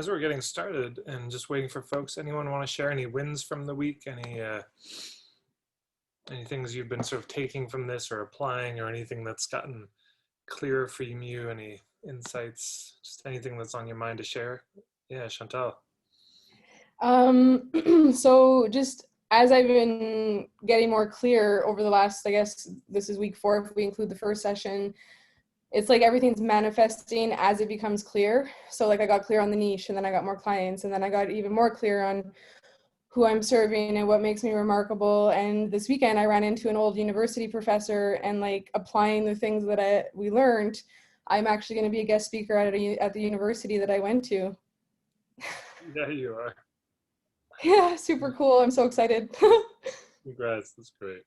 as we're getting started and just waiting for folks, anyone want to share any wins from the week? Any things you've been sort of taking from this or applying, or anything that's gotten clearer for you? Any insights? Just anything that's on your mind to share? Yeah, Chantal. So just as I've been getting more clear over the last, I guess this is week 4 if we include the first session, it's like everything's manifesting as it becomes clear. So like I got clear on the niche, and then I got more clients, and then I got even more clear on who I'm serving and what makes me remarkable. And this weekend I ran into an old university professor, and like applying the things that we learned, I'm actually going to be a guest speaker at the university that I went to. Yeah, you are. Yeah, super cool. I'm so excited. Congrats, that's great.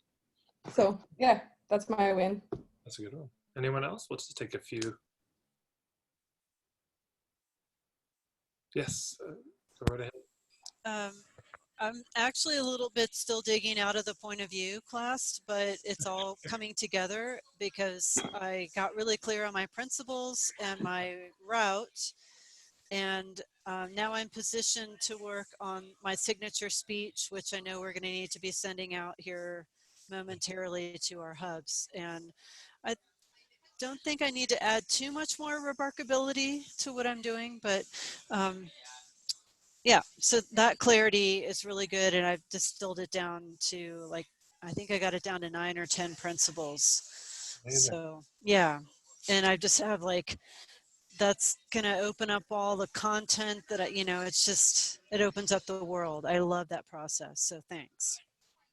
So yeah, that's my win. That's a good one. Anyone else? Let's just take a few. Yes, go right ahead. I'm actually a little bit still digging out of the point of view class, but it's all coming together because I got really clear on my principles and my route. And now I'm positioned to work on my signature speech, which I know we're going to need to be sending out here momentarily to our hubs. And I don't think I need to add too much more remarkability to what I'm doing, but yeah, so that clarity is really good, and I've distilled it down to, like, I think I got it down to 9 or 10 principles. Amazing. So yeah, and I just have like, that's gonna open up all the content that it's just, it opens up the world. I love that process, so thanks.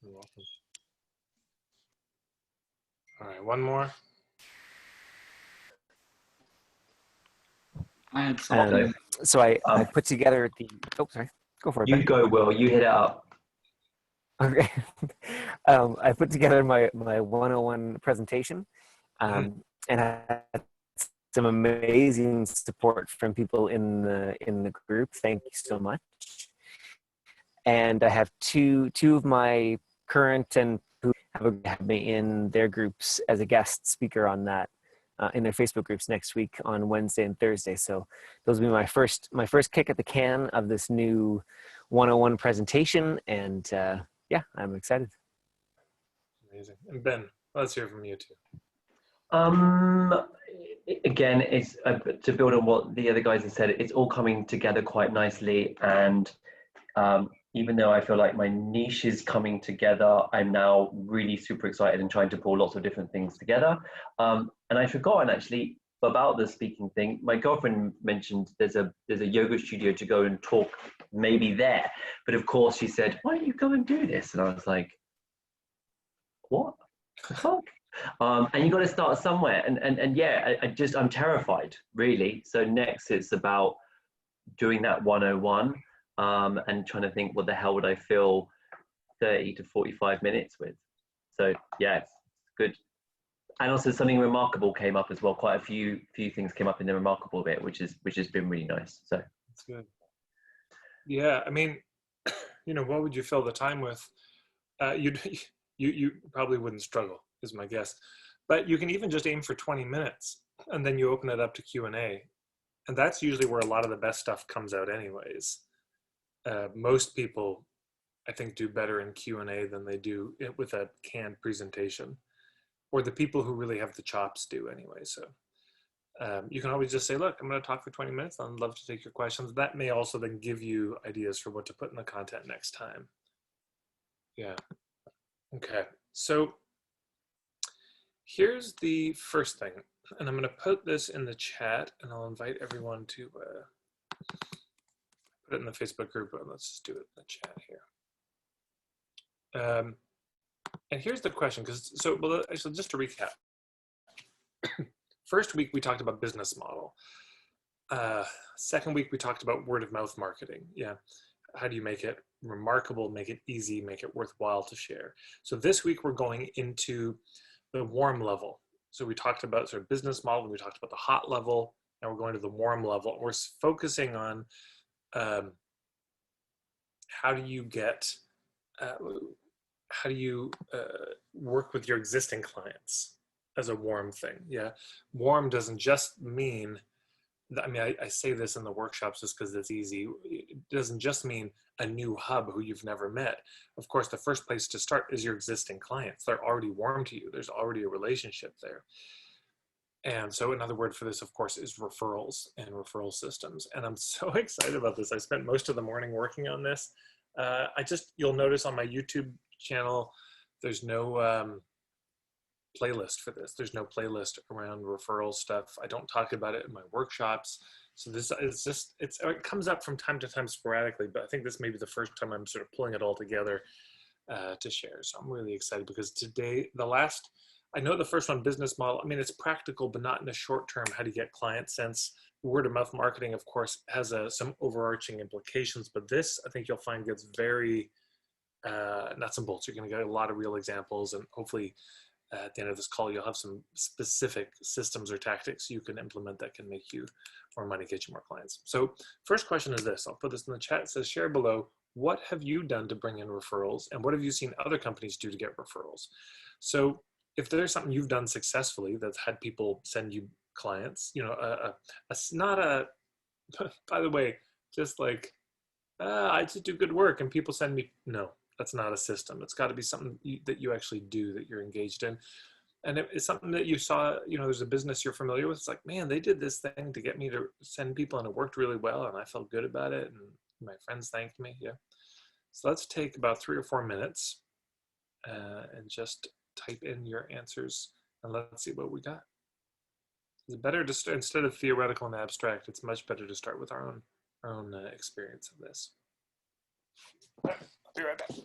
You're welcome. All right, one more. So I put together the, sorry, go for it. You go, Will, you hit it up. Okay. I put together my 101 presentation, and I had some amazing support from people in the group. Thank you so much. And I have two of my current and who have me in their groups as a guest speaker on that. In their Facebook groups next week on Wednesday and Thursday. So those will be my first kick at the can of this new 101 presentation. And yeah, I'm excited. Amazing. And Ben, let's hear from you too. Again, it's to build on what the other guys have said, it's all coming together quite nicely. And even though I feel like my niche is coming together, I'm now really super excited and trying to pull lots of different things together. And I'd forgotten actually about the speaking thing. My girlfriend mentioned there's a yoga studio to go and talk maybe there. But of course she said, why don't you go and do this? And I was like, what the fuck? And you got to start somewhere. And yeah, I'm terrified really. So next it's about doing that 101. And trying to think, what the hell would I fill 30 to 45 minutes with? So yeah, it's good. And also something remarkable came up as well. Quite a few things came up in the remarkable bit, which has been really nice. So that's good. Yeah, I mean, what would you fill the time with? You probably wouldn't struggle, is my guess. But you can even just aim for 20 minutes, and then you open it up to Q&A, and that's usually where a lot of the best stuff comes out, anyways. Most people, I think, do better in Q&A than they do with a canned presentation, or the people who really have the chops do anyway. So you can always just say, look, I'm going to talk for 20 minutes. I'd love to take your questions. That may also then give you ideas for what to put in the content next time. Yeah. Okay. So here's the first thing, and I'm going to put this in the chat, and I'll invite everyone to put it in the Facebook group, but let's just do it in the chat here. And here's the question, actually, just to recap. First week, we talked about business model. Second week, we talked about word of mouth marketing. Yeah, how do you make it remarkable, make it easy, make it worthwhile to share? So this week, we're going into the warm level. So we talked about sort of business model, and we talked about the hot level. Now we're going to the warm level. We're focusing on how do you work with your existing clients as a warm thing? Yeah, warm doesn't just mean I mean, I say this in the workshops just because it's easy. It doesn't just mean a new hub who you've never met. Of course, the first place to start is your existing clients. They're already warm to you. There's already a relationship there. And so another word for this, of course, is referrals and referral systems. And I'm so excited about this. I spent most of the morning working on this. You'll notice on my YouTube channel, there's no playlist for this. There's no playlist around referral stuff. I don't talk about it in my workshops. So this is just, it comes up from time to time sporadically, but I think this may be the first time I'm sort of pulling it all together to share. So I'm really excited because today, I know the first one, business model, I mean, it's practical, but not in the short term, how to get client sense. Word of mouth marketing, of course, has some overarching implications, but this, I think you'll find gets very nuts and bolts. You're gonna get a lot of real examples, and hopefully at the end of this call, you'll have some specific systems or tactics you can implement that can make you more money, get you more clients. So first question is this, I'll put this in the chat. It says, share below, what have you done to bring in referrals, and what have you seen other companies do to get referrals? So if there's something you've done successfully that's had people send you clients, you know, not a, by the way, just like, I just do good work and people send me, no, that's not a system. It's got to be something that you actually do, that you're engaged in. And if it's something that you saw, you know, there's a business you're familiar with. It's like, man, they did this thing to get me to send people and it worked really well. And I felt good about it. And my friends thanked me. Yeah. So let's take about 3 or 4 minutes and just type in your answers and let's see what we got. It's better to start, instead of theoretical and abstract, it's much better to start with our own experience of this. I'll be right back.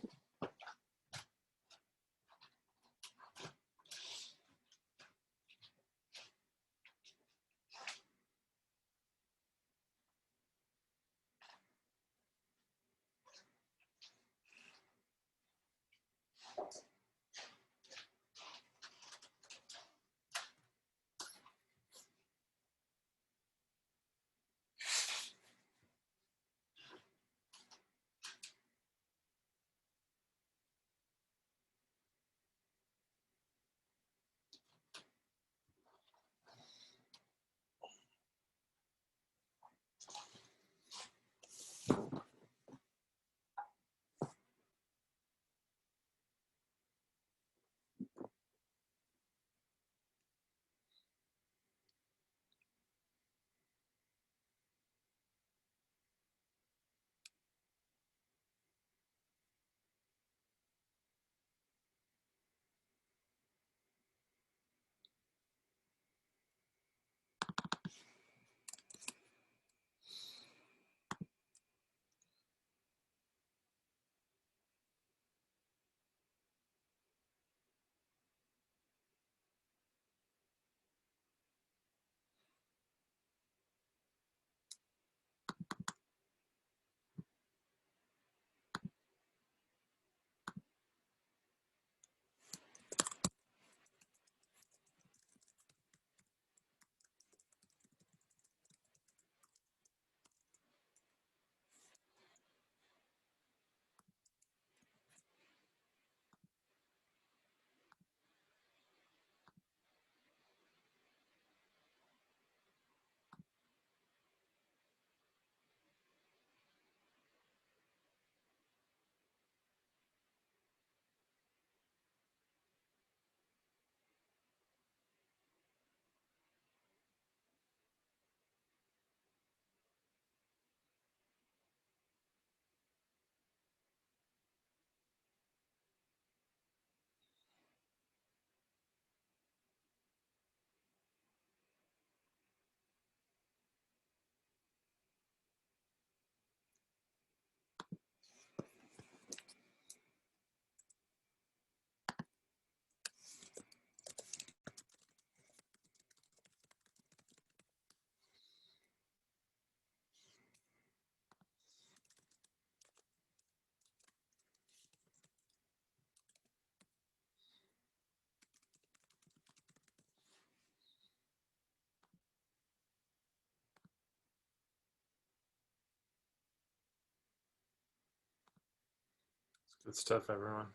Good stuff, everyone.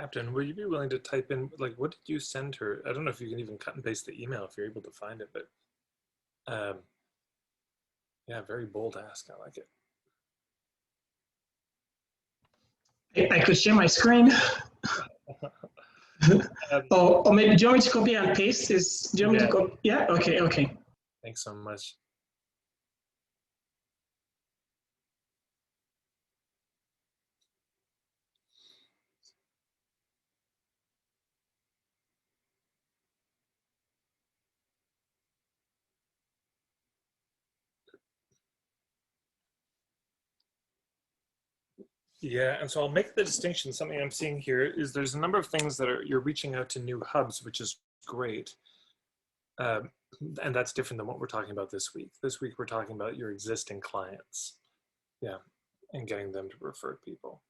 Captain, would you be willing to type in, like, what did you send her? I don't know if you can even cut and paste the email if you're able to find it, but yeah, very bold ask. I like it. I could share my screen. Or maybe, do you want me to copy and paste this? Do you want me to copy? Yeah, okay, okay. Thanks so much. Yeah, and so I'll make the distinction. Something I'm seeing here is there's a number of things that you're reaching out to new hubs, which is great. And that's different than what we're talking about this week. This week, we're talking about your existing clients. Yeah, and getting them to refer people.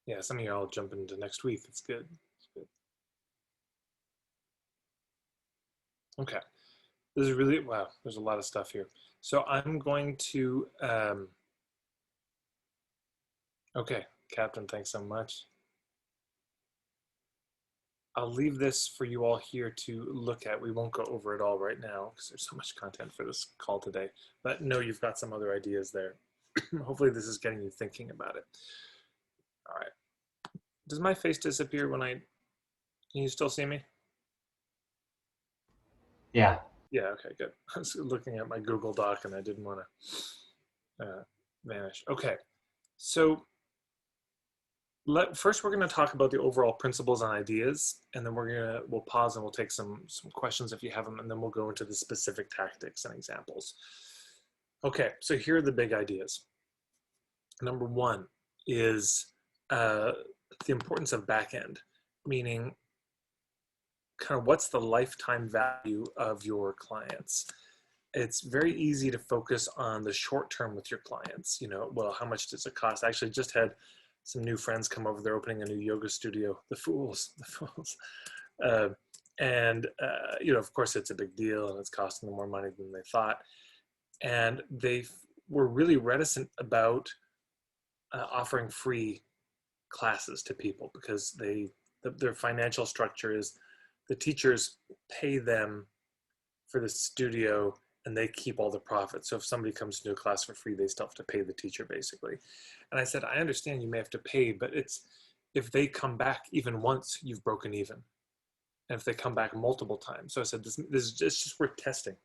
Yeah, some of you all jump into next week. It's good. It's good. Okay. This is really, wow, there's a lot of stuff here. So I'm going to, okay, Captain, thanks so much. I'll leave this for you all here to look at. We won't go over it all right now because there's so much content for this call today, but no, you've got some other ideas there. Hopefully this is getting you thinking about it. All right. Does my face disappear when can you still see me? Yeah. Yeah, okay, good. I was looking at my Google Doc and I didn't want to vanish. Okay, so first we're going to talk about the overall principles and ideas, and then we'll pause and we'll take some questions if you have them, and then we'll go into the specific tactics and examples. Okay, so here are the big ideas. Number one is the importance of backend, meaning kind of what's the lifetime value of your clients. It's very easy to focus on the short term with your clients. You know, well, how much does it cost? I actually just had some new friends come over. They're opening a new yoga studio, the Fools. You know, of course it's a big deal and it's costing them more money than they thought. And they were really reticent about offering free classes to people because their financial structure is the teachers pay them for the studio and they keep all the profits. So if somebody comes to a class for free, they still have to pay the teacher basically. And I said, I understand you may have to pay, but if they come back even once, you've broken even. And if they come back multiple times. So I said, this is just worth testing.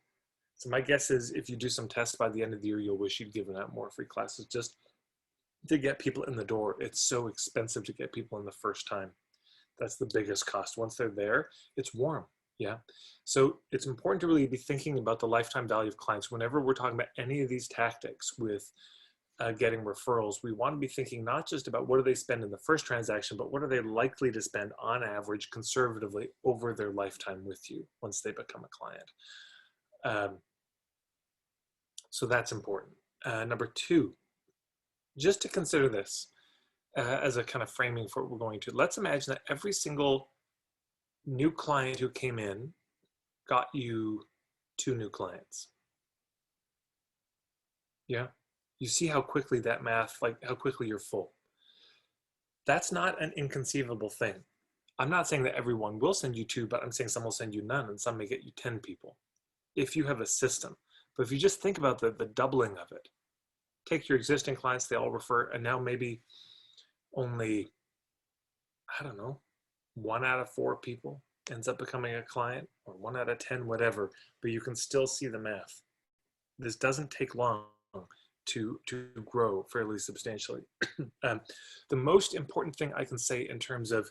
So my guess is if you do some tests by the end of the year, you'll wish you'd given out more free classes just to get people in the door. It's so expensive to get people in the first time. That's the biggest cost. Once they're there, it's warm. Yeah. So it's important to really be thinking about the lifetime value of clients. Whenever we're talking about any of these tactics with getting referrals, we want to be thinking not just about what do they spend in the first transaction, but what are they likely to spend on average conservatively over their lifetime with you once they become a client. So that's important. Number two, just to consider this as a kind of framing for what we're going to. Let's imagine that every single new client who came in got you 2 new clients. Yeah. You see how quickly that math, like how quickly you're full. That's not an inconceivable thing. I'm not saying that everyone will send you 2, but I'm saying some will send you none and some may get you 10 people if you have a system. But if you just think about the doubling of it, take your existing clients, they all refer, and now maybe only, I don't know, 1 out of 4 people ends up becoming a client, or 1 out of 10, whatever, but you can still see the math. This doesn't take long to grow fairly substantially. The most important thing I can say in terms of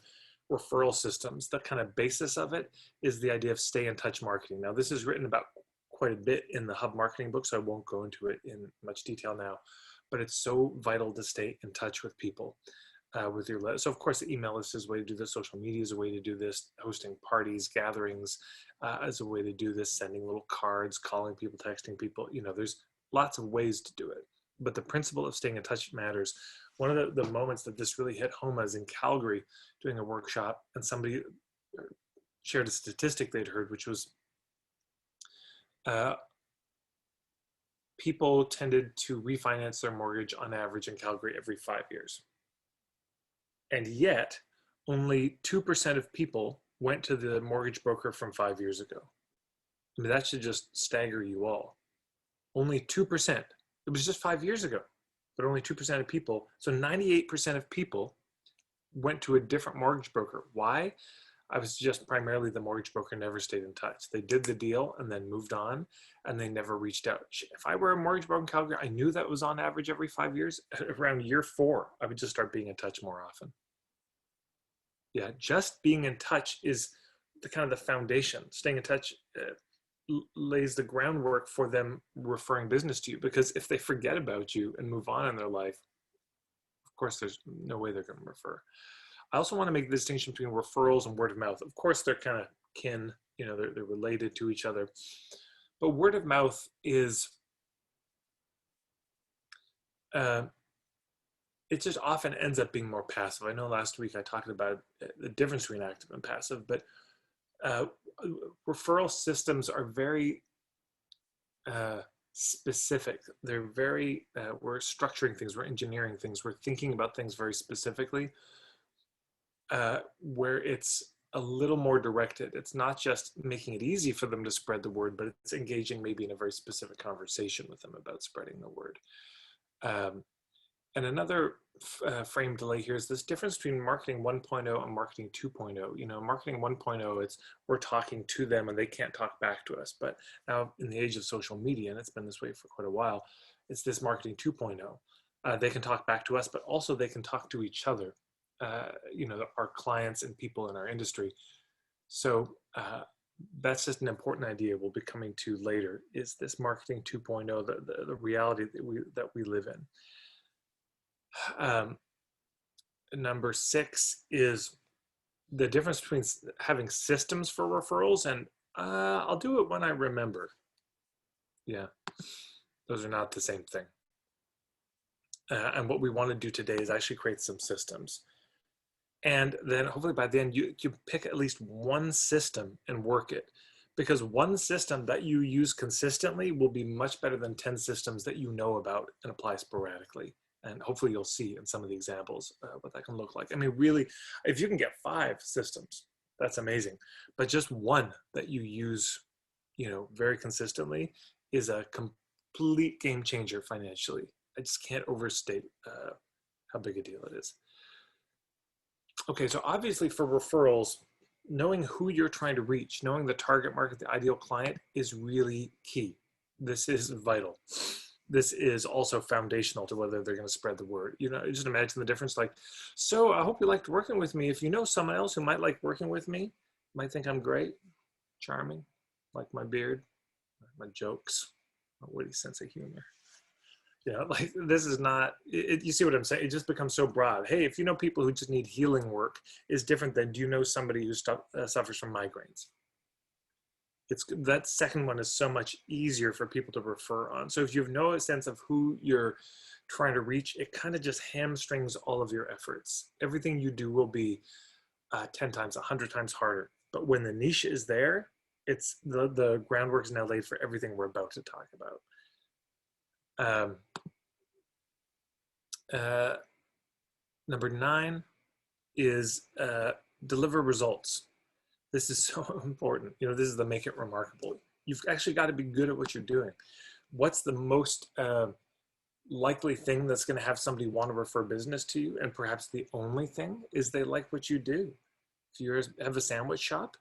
referral systems, the kind of basis of it is the idea of stay in touch marketing. Now, this is written about quite a bit in the Hub marketing book, so I won't go into it in much detail now, but it's so vital to stay in touch with people. With your list. So of course the email list is a way to do this, social media is a way to do this, hosting parties, gatherings is a way to do this, sending little cards, calling people, texting people, you know, there's lots of ways to do it. But the principle of staying in touch matters. One of the moments that this really hit home, I was in Calgary doing a workshop and somebody shared a statistic they'd heard, which was people tended to refinance their mortgage on average in Calgary every 5 years. And yet only 2% of people went to the mortgage broker from 5 years ago. I mean, that should just stagger you all. Only 2%. It was just 5 years ago, but only 2% of people. So 98% of people went to a different mortgage broker. Why? I was just primarily the mortgage broker never stayed in touch. They did the deal and then moved on, and they never reached out. If I were a mortgage broker in Calgary, I knew that was on average every 5 years. Around year 4, I would just start being in touch more often. Yeah, just being in touch is the kind of the foundation. Staying in touch lays the groundwork for them referring business to you, because if they forget about you and move on in their life, of course, there's no way they're going to refer. I also want to make the distinction between referrals and word of mouth. Of course, they're kind of kin, you know, they're related to each other. But word of mouth is, it just often ends up being more passive. I know last week I talked about the difference between active and passive, but referral systems are very specific. They're very, we're structuring things, we're engineering things, we're thinking about things very specifically, where it's a little more directed. It's not just making it easy for them to spread the word, but it's engaging maybe in a very specific conversation with them about spreading the word. And another frame delay here is this difference between marketing 1.0 and marketing 2.0. You know, marketing 1.0, it's we're talking to them and they can't talk back to us. But now in the age of social media, and it's been this way for quite a while, it's this marketing 2.0. They can talk back to us, but also they can talk to each other, you know, our clients and people in our industry. So that's just an important idea we'll be coming to later, is this marketing 2.0, the reality that we live in. Number 6 is the difference between having systems for referrals and I'll do it when I remember. Yeah, those are not the same thing. And what we want to do today is actually create some systems. And then hopefully by then you pick at least one system and work it. Because one system that you use consistently will be much better than 10 systems that you know about and apply sporadically. And hopefully you'll see in some of the examples what that can look like. I mean, really, if you can get 5 systems, that's amazing. But just one that you use, you know, very consistently is a complete game changer financially. I just can't overstate how big a deal it is. Okay, so obviously for referrals, knowing who you're trying to reach, knowing the target market, the ideal client is really key. This is vital. This is also foundational to whether they're going to spread the word. You know, just imagine the difference. Like, so I hope you liked working with me. If you know someone else who might like working with me, might think I'm great, charming, like my beard, my jokes, my witty sense of humor. You know, like this is not, you see what I'm saying? It just becomes so broad. Hey, if you know people who just need healing work, is different than do you know somebody who suffers from migraines? That second one is so much easier for people to refer on. So if you have no sense of who you're trying to reach, it kind of just hamstrings all of your efforts. Everything you do will be 10 times, 100 times harder. But when the niche is there, it's the groundwork is now laid for everything we're about to talk about. Number 9 is deliver results. This is so important. You know, this is the make it remarkable. You've actually got to be good at what you're doing. What's the most likely thing that's going to have somebody want to refer business to you? And perhaps the only thing is they like what you do. If you have a sandwich shop,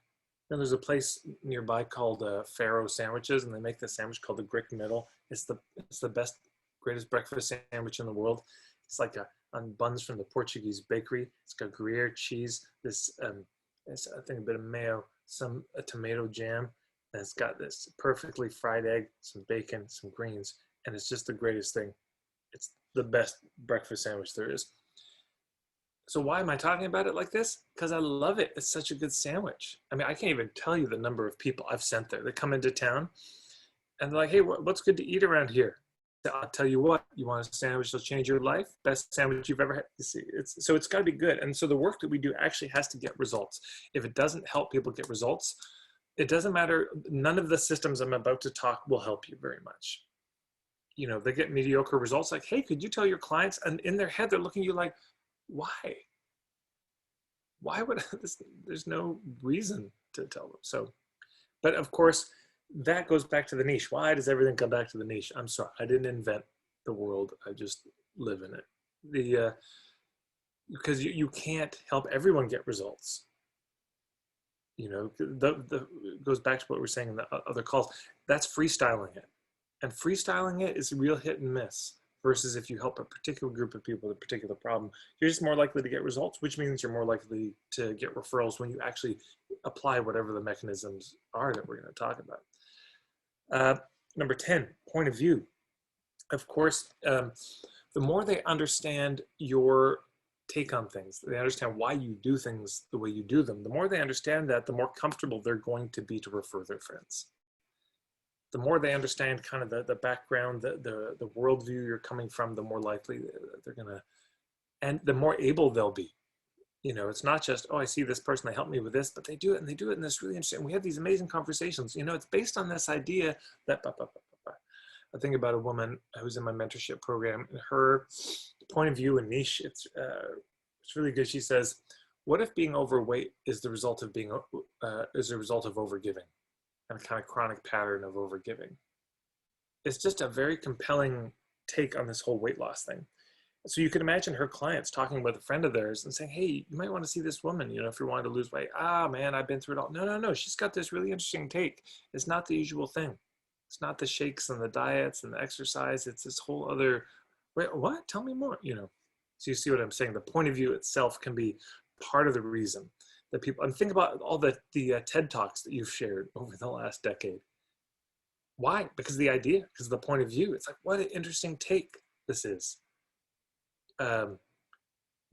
then there's a place nearby called Faro Sandwiches, and they make this sandwich called the Grick Middle. It's the best, greatest breakfast sandwich in the world. It's like on buns from the Portuguese bakery. It's got Gruyere cheese, this I think a bit of mayo, a tomato jam, and it's got this perfectly fried egg, some bacon, some greens, and it's just the greatest thing. It's the best breakfast sandwich there is. So why am I talking about it like this? Because I love it. It's such a good sandwich. I mean, I can't even tell you the number of people I've sent there. They come into town and they're like, hey, what's good to eat around here? I'll tell you what, you want a sandwich that'll change your life? Best sandwich you've ever had. You see, so it's got to be good. And so the work that we do actually has to get results. If it doesn't help people get results, it doesn't matter. None of the systems I'm about to talk will help you very much. You know, they get mediocre results like, hey, could you tell your clients? And in their head, they're looking at you like, why? why would there's no reason to tell them. So, but of course, that goes back to the niche. Why does everything come back to the niche? I'm sorry, I didn't invent the world. I just live in it. Because you can't help everyone get results. The goes back to what we're saying in the other calls. That's freestyling it, and freestyling it is a real hit and miss. Versus if you help a particular group of people with a particular problem, you're just more likely to get results, which means you're more likely to get referrals when you actually apply whatever the mechanisms are that we're going to talk about. Number 10, point of view. Of course, the more they understand your take on things, they understand why you do things the way you do them, the more they understand that, the more comfortable they're going to be to refer their friends. The more they understand kind of the background, the worldview you're coming from, the more likely they're gonna, and the more able they'll be. It's not just, oh, I see this person, they help me with this, but they do it, and they do it, and it's really interesting. We have these amazing conversations. It's based on this idea that, I think about a woman who's in my mentorship program, and her point of view and niche, it's really good. She says, what if being overweight is the result of overgiving? And a kind of chronic pattern of overgiving. It's just a very compelling take on this whole weight loss thing. So you can imagine her clients talking with a friend of theirs and saying, hey, you might want to see this woman, if you're wanting to lose weight. Man, I've been through it all. No. She's got this really interesting take. It's not the usual thing. It's not the shakes and the diets and the exercise. It's this whole other, wait, what? Tell me more, So you see what I'm saying? The point of view itself can be part of the reason that people, and think about all the TED Talks that you've shared over the last decade. Why? Because the idea, because of the point of view. It's like, what an interesting take this is.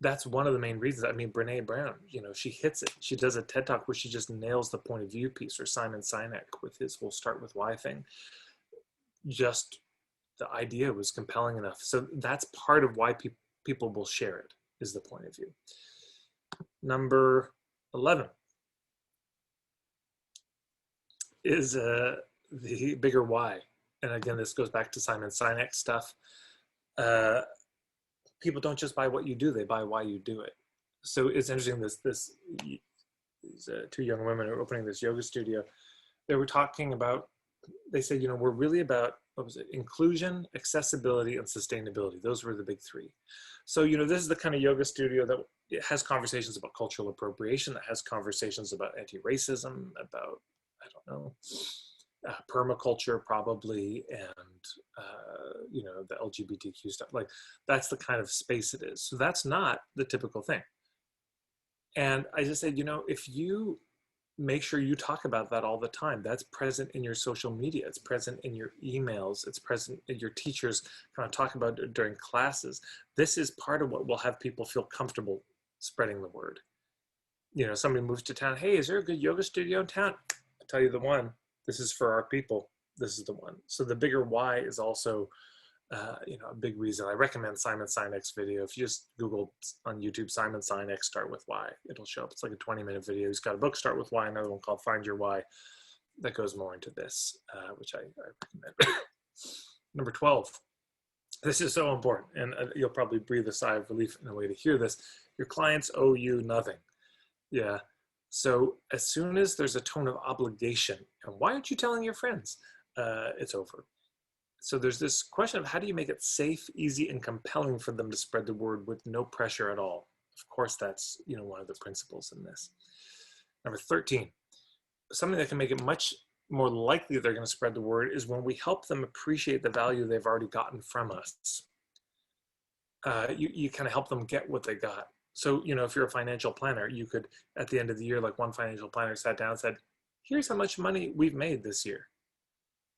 That's one of the main reasons. I mean, Brene Brown, she hits it. She does a TED Talk where she just nails the point of view piece, or Simon Sinek with his whole start with why thing. Just the idea was compelling enough. So that's part of why people will share it, is the point of view. Number 11 is the bigger why. And again, this goes back to Simon Sinek stuff. People don't just buy what you do, they buy why you do it. So it's interesting, these two young women are opening this yoga studio. They were talking about, they said, we're really about, inclusion, accessibility, and sustainability. Those were the big three. So, this is the kind of yoga studio that it has conversations about cultural appropriation, that has conversations about anti-racism, about, I don't know, permaculture probably, and, the LGBTQ stuff. Like, that's the kind of space it is. So that's not the typical thing. And I just said, if you make sure you talk about that all the time, that's present in your social media, it's present in your emails, it's present in your teachers kind of talk about it during classes. This is part of what will have people feel comfortable spreading the word. Somebody moves to town, hey, is there a good yoga studio in town? I'll tell you the one. This is for our people. This is the one. So the bigger why is also a big reason. I recommend Simon Sinek's video. If you just Google on YouTube, Simon Sinek, start with why, it'll show up. It's like a 20-minute video. He's got a book, Start With Why, another one called Find Your Why, that goes more into this, which I recommend. Number 12, this is so important, and you'll probably breathe a sigh of relief in a way to hear this. Your clients owe you nothing. Yeah. So as soon as there's a tone of obligation, and why aren't you telling your friends? It's over. So there's this question of how do you make it safe, easy, and compelling for them to spread the word with no pressure at all? Of course, that's one of the principles in this. Number 13, something that can make it much more likely they're going to spread the word is when we help them appreciate the value they've already gotten from us. You kind of help them get what they got. So, if you're a financial planner, you could, at the end of the year, like one financial planner sat down and said, here's how much money we've made this year.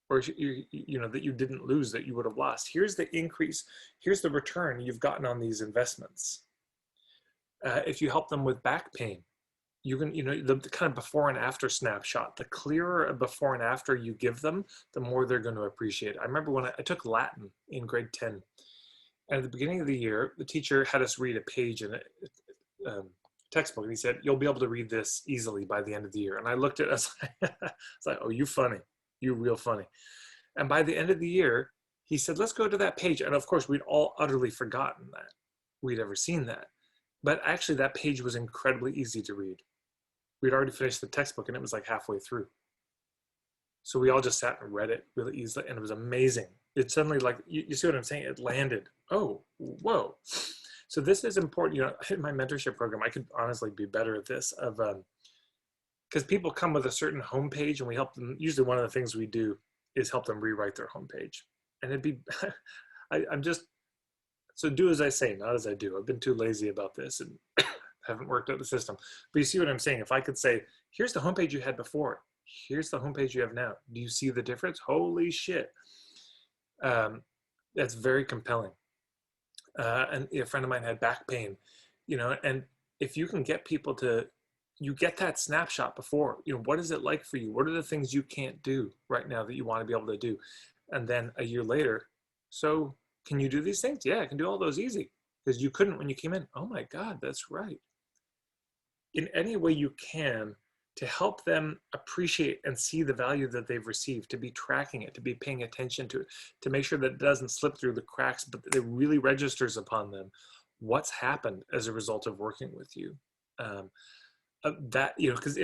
Or, that you didn't lose, that you would have lost. Here's the increase. Here's the return you've gotten on these investments. If you help them with back pain, you can, the kind of before and after snapshot, the clearer a before and after you give them, the more they're going to appreciate it. I remember when I took Latin in grade 10. And at the beginning of the year, the teacher had us read a page in a textbook, and he said, you'll be able to read this easily by the end of the year. And I looked at it, I was like, oh, you funny. You real funny. And by the end of the year, he said, let's go to that page. And of course, we'd all utterly forgotten that we'd ever seen that. But actually that page was incredibly easy to read. We'd already finished the textbook and it was like halfway through. So we all just sat and read it really easily, and it was amazing. It suddenly, like, you see what I'm saying? It landed. Oh, whoa. So this is important. You know, in my mentorship program, I could honestly be better at this, of because people come with a certain homepage, and we help them. Usually one of the things we do is help them rewrite their homepage. And it'd be, I'm just, so do as I say, not as I do. I've been too lazy about this and haven't worked out the system. But you see what I'm saying? If I could say, here's the homepage you had before, here's the homepage you have now. Do you see the difference? Holy shit. That's very compelling. And a friend of mine had back pain, you know, and if you can get people to, you get that snapshot before, you know, what is it like for you? What are the things you can't do right now that you want to be able to do? And then a year later, so can you do these things? Yeah, I can do all those easy, because you couldn't when you came in. Oh my God, that's right. In any way you can, to help them appreciate and see the value that they've received, to be tracking it, to be paying attention to it, to make sure that it doesn't slip through the cracks, but that it really registers upon them what's happened as a result of working with you. That, you know, because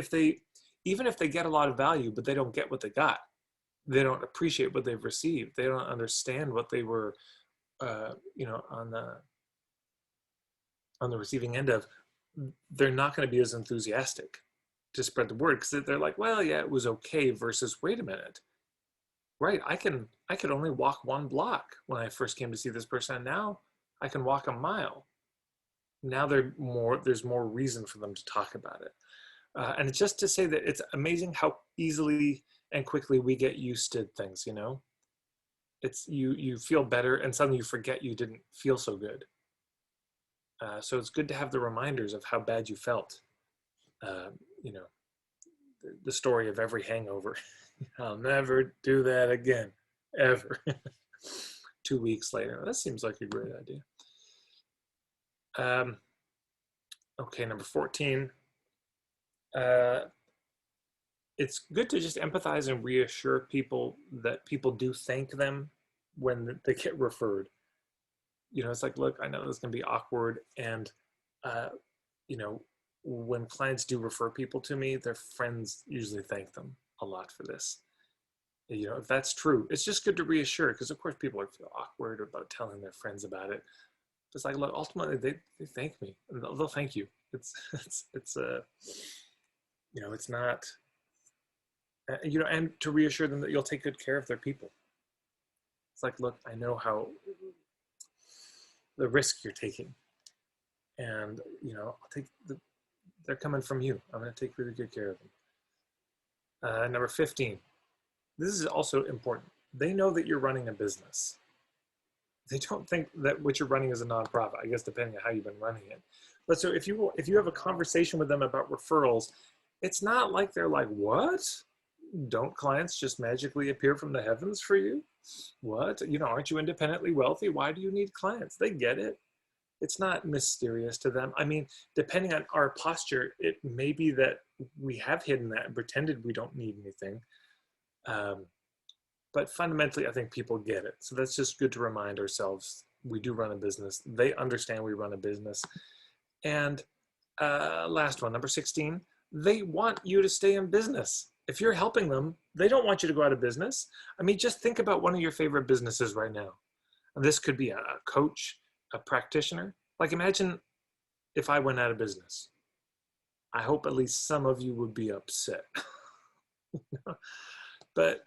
even if they get a lot of value, but they don't get what they got, they don't appreciate what they've received, they don't understand what they were, you know, on the receiving end of, they're not going to be as enthusiastic to spread the word, because they're like, well, yeah, it was okay, versus, wait a minute, right, I could only walk 1 block when I first came to see this person, and now I can walk a mile. Now there's more reason for them to talk about it. And it's just to say that it's amazing how easily and quickly we get used to things, you know. It's you feel better, and suddenly you forget you didn't feel so good. So it's good to have the reminders of how bad you felt. You know, the story of every hangover. I'll never do that again, ever. 2 weeks later, that seems like a great idea. Okay, number 14. It's good to just empathize and reassure people that people do thank them when they get referred. You know, it's like, look, I know this can be awkward, and you know, when clients do refer people to me, their friends usually thank them a lot for this. You know, if that's true, it's just good to reassure, because of course people feel awkward about telling their friends about it. It's like, look, ultimately they thank me, and they'll thank you. It's you know, it's not, you know, and to reassure them that you'll take good care of their people. It's like, look, I know how the risk you're taking, and you know, they're coming from you. I'm going to take really good care of them. Number 15. This is also important. They know that you're running a business. They don't think that what you're running is a nonprofit, I guess, depending on how you've been running it. But so if you have a conversation with them about referrals, it's not like they're like, what? Don't clients just magically appear from the heavens for you? What? You know, aren't you independently wealthy? Why do you need clients? They get it. It's not mysterious to them. I mean, depending on our posture, it may be that we have hidden that and pretended we don't need anything. But fundamentally, I think people get it. So that's just good to remind ourselves. We do run a business. They understand we run a business. And last one, number 16, they want you to stay in business. If you're helping them, they don't want you to go out of business. I mean, just think about one of your favorite businesses right now. And this could be a coach, a practitioner. Like, imagine if I went out of business. I hope at least some of you would be upset. But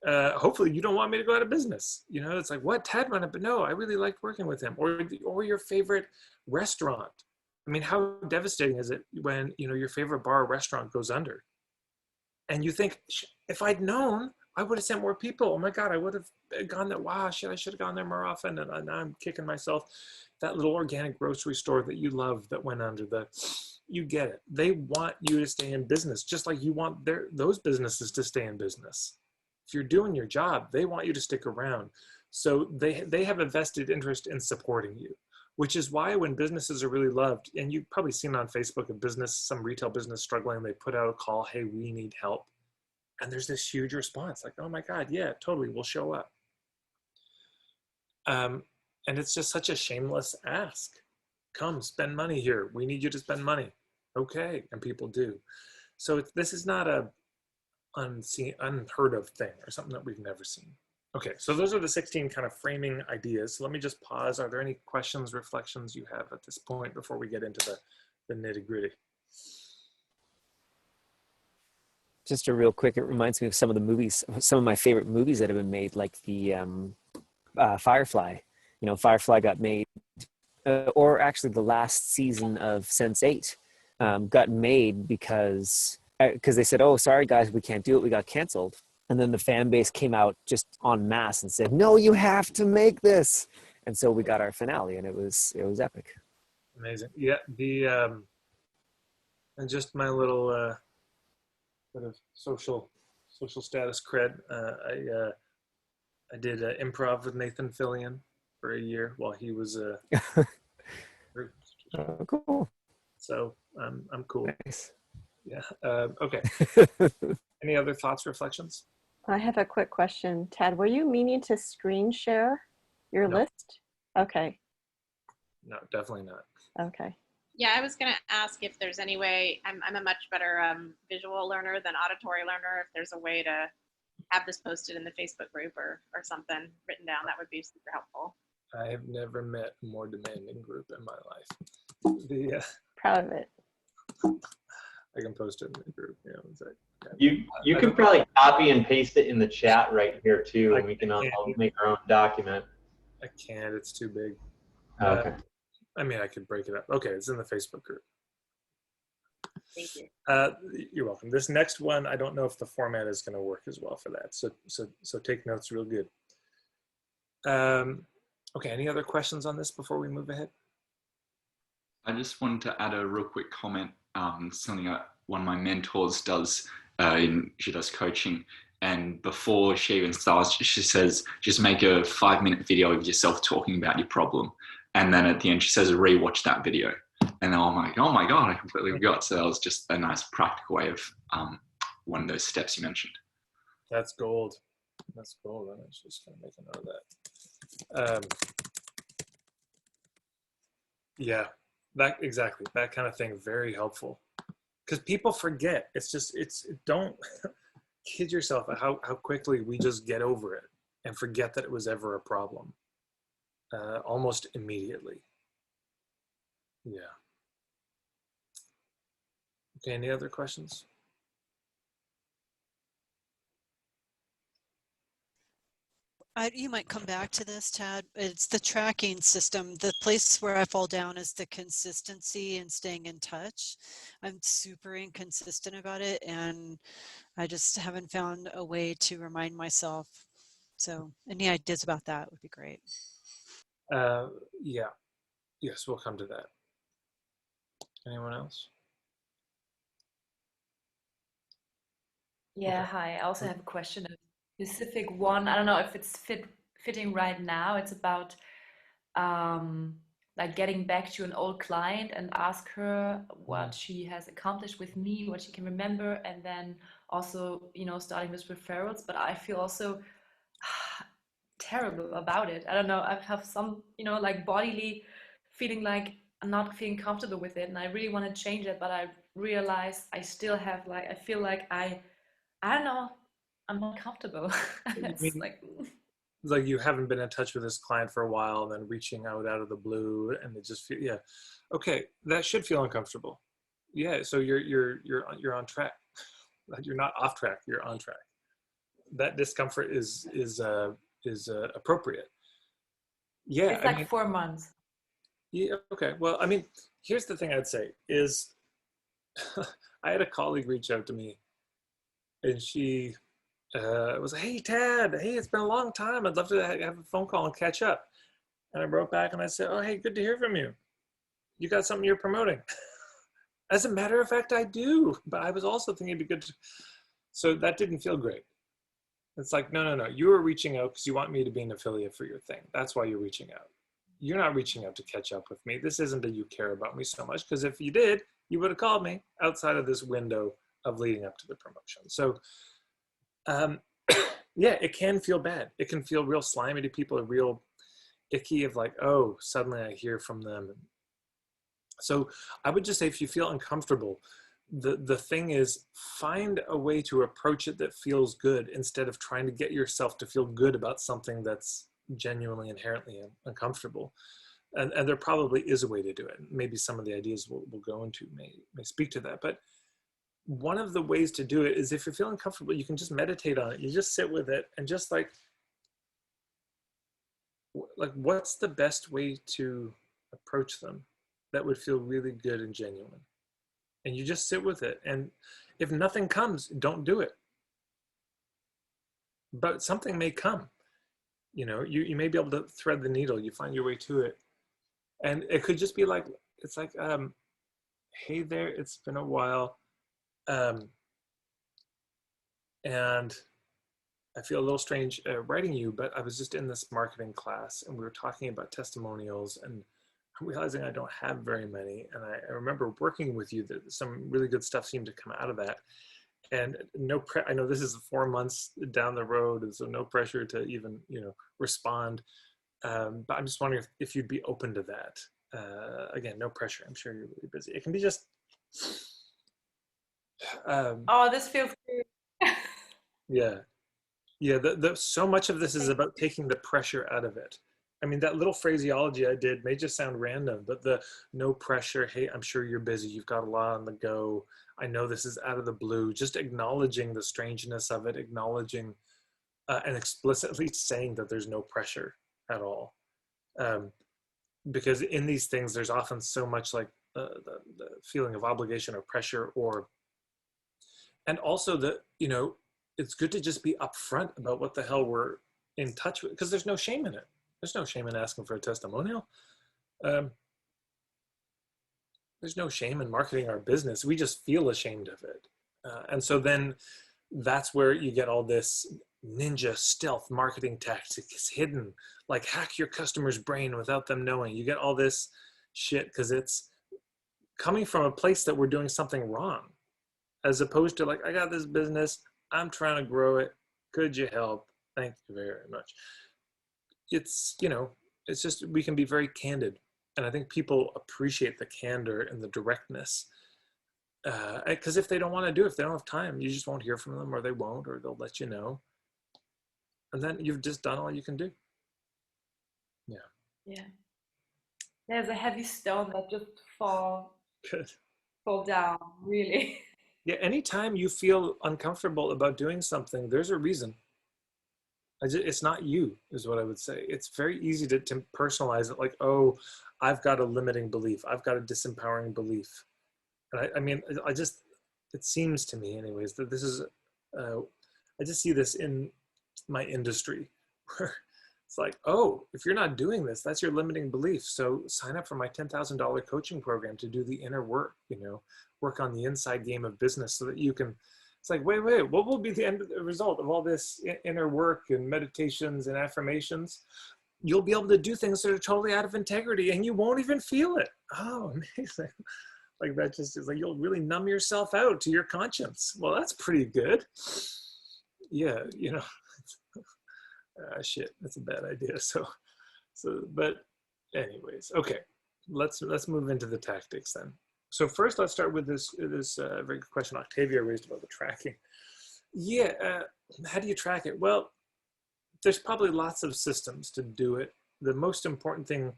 hopefully you don't want me to go out of business. You know, it's like, what, Tad went up? But no, I really liked working with him. Or your favorite restaurant. I mean, how devastating is it when, you know, your favorite bar or restaurant goes under? And you think, if I'd known, I would have sent more people. Oh my God, I would have gone there. Wow, shit, I should have gone there more often. And now I'm kicking myself. That little organic grocery store that you love that went under, you get it. They want you to stay in business, just like you want those businesses to stay in business. If you're doing your job, they want you to stick around. So they have a vested interest in supporting you, which is why when businesses are really loved, and you've probably seen on Facebook a business, some retail business struggling, they put out a call, hey, we need help. And there's this huge response like, oh my God, yeah, totally, we'll show up. And it's just such a shameless ask. come spend money here. We need you to spend money. Okay. And people do. So this is not a unheard of thing or something that we've never seen. Okay, so those are the 16 kind of framing ideas. So let me just pause. Are there any questions, reflections you have at this point before we get into the nitty gritty? Just a real quick, it reminds me of some of the movies, some of my favorite movies that have been made, like the Firefly. You know, Firefly got made, or actually the last season of Sense8 got made because they said, oh, sorry guys, we can't do it, we got canceled. And then the fan base came out just en masse and said, no, you have to make this. And so we got our finale, and it was epic. Amazing. Yeah, and just my little sort of social status cred. I did improv with Nathan Fillion for a year while he was Oh, cool. So I'm cool. Nice. Yeah. Okay. Any other thoughts, reflections? I have a quick question. Ted, were you meaning to screen share your list? Okay. No, definitely not. Okay. Yeah, I was going to ask if there's any way, I'm a much better visual learner than auditory learner. If there's a way to have this posted in the Facebook group or something written down, that would be super helpful. I have never met a more demanding group in my life. Proud of it. I can post it in the group. You know, it's like, you can probably copy and paste it in the chat right here too, and we can all make our own document. I can't. It's too big. Okay. I mean, I could break it up. Okay, it's in the Facebook group. Thank you. You're welcome. This next one, I don't know if the format is going to work as well for that. So take notes real good. Okay, any other questions on this before we move ahead? I just wanted to add a real quick comment. Something that one of my mentors does. She does coaching, and before she even starts, she says, "Just make a 5-minute video of yourself talking about your problem." And then at the end, she says, "Rewatch that video." And then I'm like, "Oh my god, I completely forgot." So that was just a nice practical way of one of those steps you mentioned. That's gold. That's gold. I'm just going to make a note of that. Yeah, exactly. That kind of thing, very helpful. Because people forget. Don't kid yourself at how quickly we just get over it and forget that it was ever a problem. Almost immediately. Yeah. Okay, any other questions? You might come back to this, Tad. It's the tracking system. The place where I fall down is the consistency and staying in touch. I'm super inconsistent about it, and I just haven't found a way to remind myself. So any ideas about that would be great. Yeah. Yes, we'll come to that. Anyone else? Yeah, Okay. hi. I also have a question, a specific one. I don't know if it's fitting right now. It's about like getting back to an old client and ask her what she has accomplished with me, what she can remember, and then also, starting with referrals. But I feel also terrible about it. I don't know. I have some, like bodily feeling like I'm not feeling comfortable with it, and I really want to change it, but I realize I still have I feel like I don't know, I'm not comfortable. It's like you haven't been in touch with this client for a while, and then reaching out of the blue, and they just feel, yeah, okay, that should feel uncomfortable. Yeah, so you're on track. You're not off track. You're on track. That discomfort is appropriate. Yeah, it's like 4 months. Yeah. Okay. Well, I mean, here's the thing I'd say is, I had a colleague reach out to me, and she was like, "Hey, Tad, hey, it's been a long time. I'd love to have a phone call and catch up." And I wrote back and I said, "Oh, hey, good to hear from you. You got something you're promoting?" As a matter of fact, I do, but I was also thinking it'd be good to... So that didn't feel great. It's like, no. You were reaching out because you want me to be an affiliate for your thing. That's why you're reaching out. You're not reaching out to catch up with me. This isn't that you care about me so much, because if you did, you would have called me outside of this window of leading up to the promotion. So yeah, it can feel bad. It can feel real slimy to people, real icky of like, oh, suddenly I hear from them. So I would just say, if you feel uncomfortable, the thing is, find a way to approach it that feels good, instead of trying to get yourself to feel good about something that's genuinely inherently uncomfortable. And there probably is a way to do it. Maybe some of the ideas we'll go into may speak to that. But one of the ways to do it is, if you're feeling comfortable, you can just meditate on it. You just sit with it and just like what's the best way to approach them that would feel really good and genuine? And you just sit with it. And if nothing comes, don't do it. But something may come. You know, you may be able to thread the needle. You find your way to it. And it could just be like, it's like, hey there, it's been a while. And I feel a little strange writing you, but I was just in this marketing class and we were talking about testimonials, and I'm realizing I don't have very many. And I remember working with you, that some really good stuff seemed to come out of that. And I know this is 4 months down the road, and so no pressure to even, respond. But I'm just wondering if you'd be open to that. Again, no pressure. I'm sure you're really busy. It can be just. Oh, this feels good. Yeah. So much of this is about taking the pressure out of it. I mean, that little phraseology I did may just sound random, but the no pressure, hey, I'm sure you're busy, you've got a lot on the go, I know this is out of the blue, just acknowledging the strangeness of it, acknowledging and explicitly saying that there's no pressure at all. Because in these things, there's often so much like the feeling of obligation or pressure, and also it's good to just be upfront about what the hell we're in touch with, because there's no shame in it. There's no shame in asking for a testimonial. There's no shame in marketing our business. We just feel ashamed of it. And so then that's where you get all this ninja stealth marketing tactics hidden, like hack your customer's brain without them knowing. You get all this shit because it's coming from a place that we're doing something wrong, as opposed to like, I got this business, I'm trying to grow it, could you help? Thank you very much. It's, it's just, we can be very candid. And I think people appreciate the candor and the directness. Because if they don't want to do it, if they don't have time, you just won't hear from them, or they won't, or they'll let you know. And then you've just done all you can do. Yeah. Yeah. There's a heavy stone that just fall down, really. Yeah, anytime you feel uncomfortable about doing something, there's a reason. It's not you, is what I would say. It's very easy to personalize it, like, oh, I've got a limiting belief, I've got a disempowering belief. And I mean, it seems to me anyways, that this is, I just see this in my industry, where it's like, oh, if you're not doing this, that's your limiting belief. So sign up for my $10,000 coaching program to do the inner work, work on the inside game of business, so that you can, it's like, wait, what will be the end result of all this inner work and meditations and affirmations? You'll be able to do things that are totally out of integrity and you won't even feel it. Oh, amazing. Like that just is like, you'll really numb yourself out to your conscience. Well, that's pretty good. Yeah, shit, that's a bad idea. So, but anyways, okay, let's move into the tactics then. So first, let's start with this very good question Octavia raised about the tracking. Yeah, how do you track it? Well, there's probably lots of systems to do it. The most important thing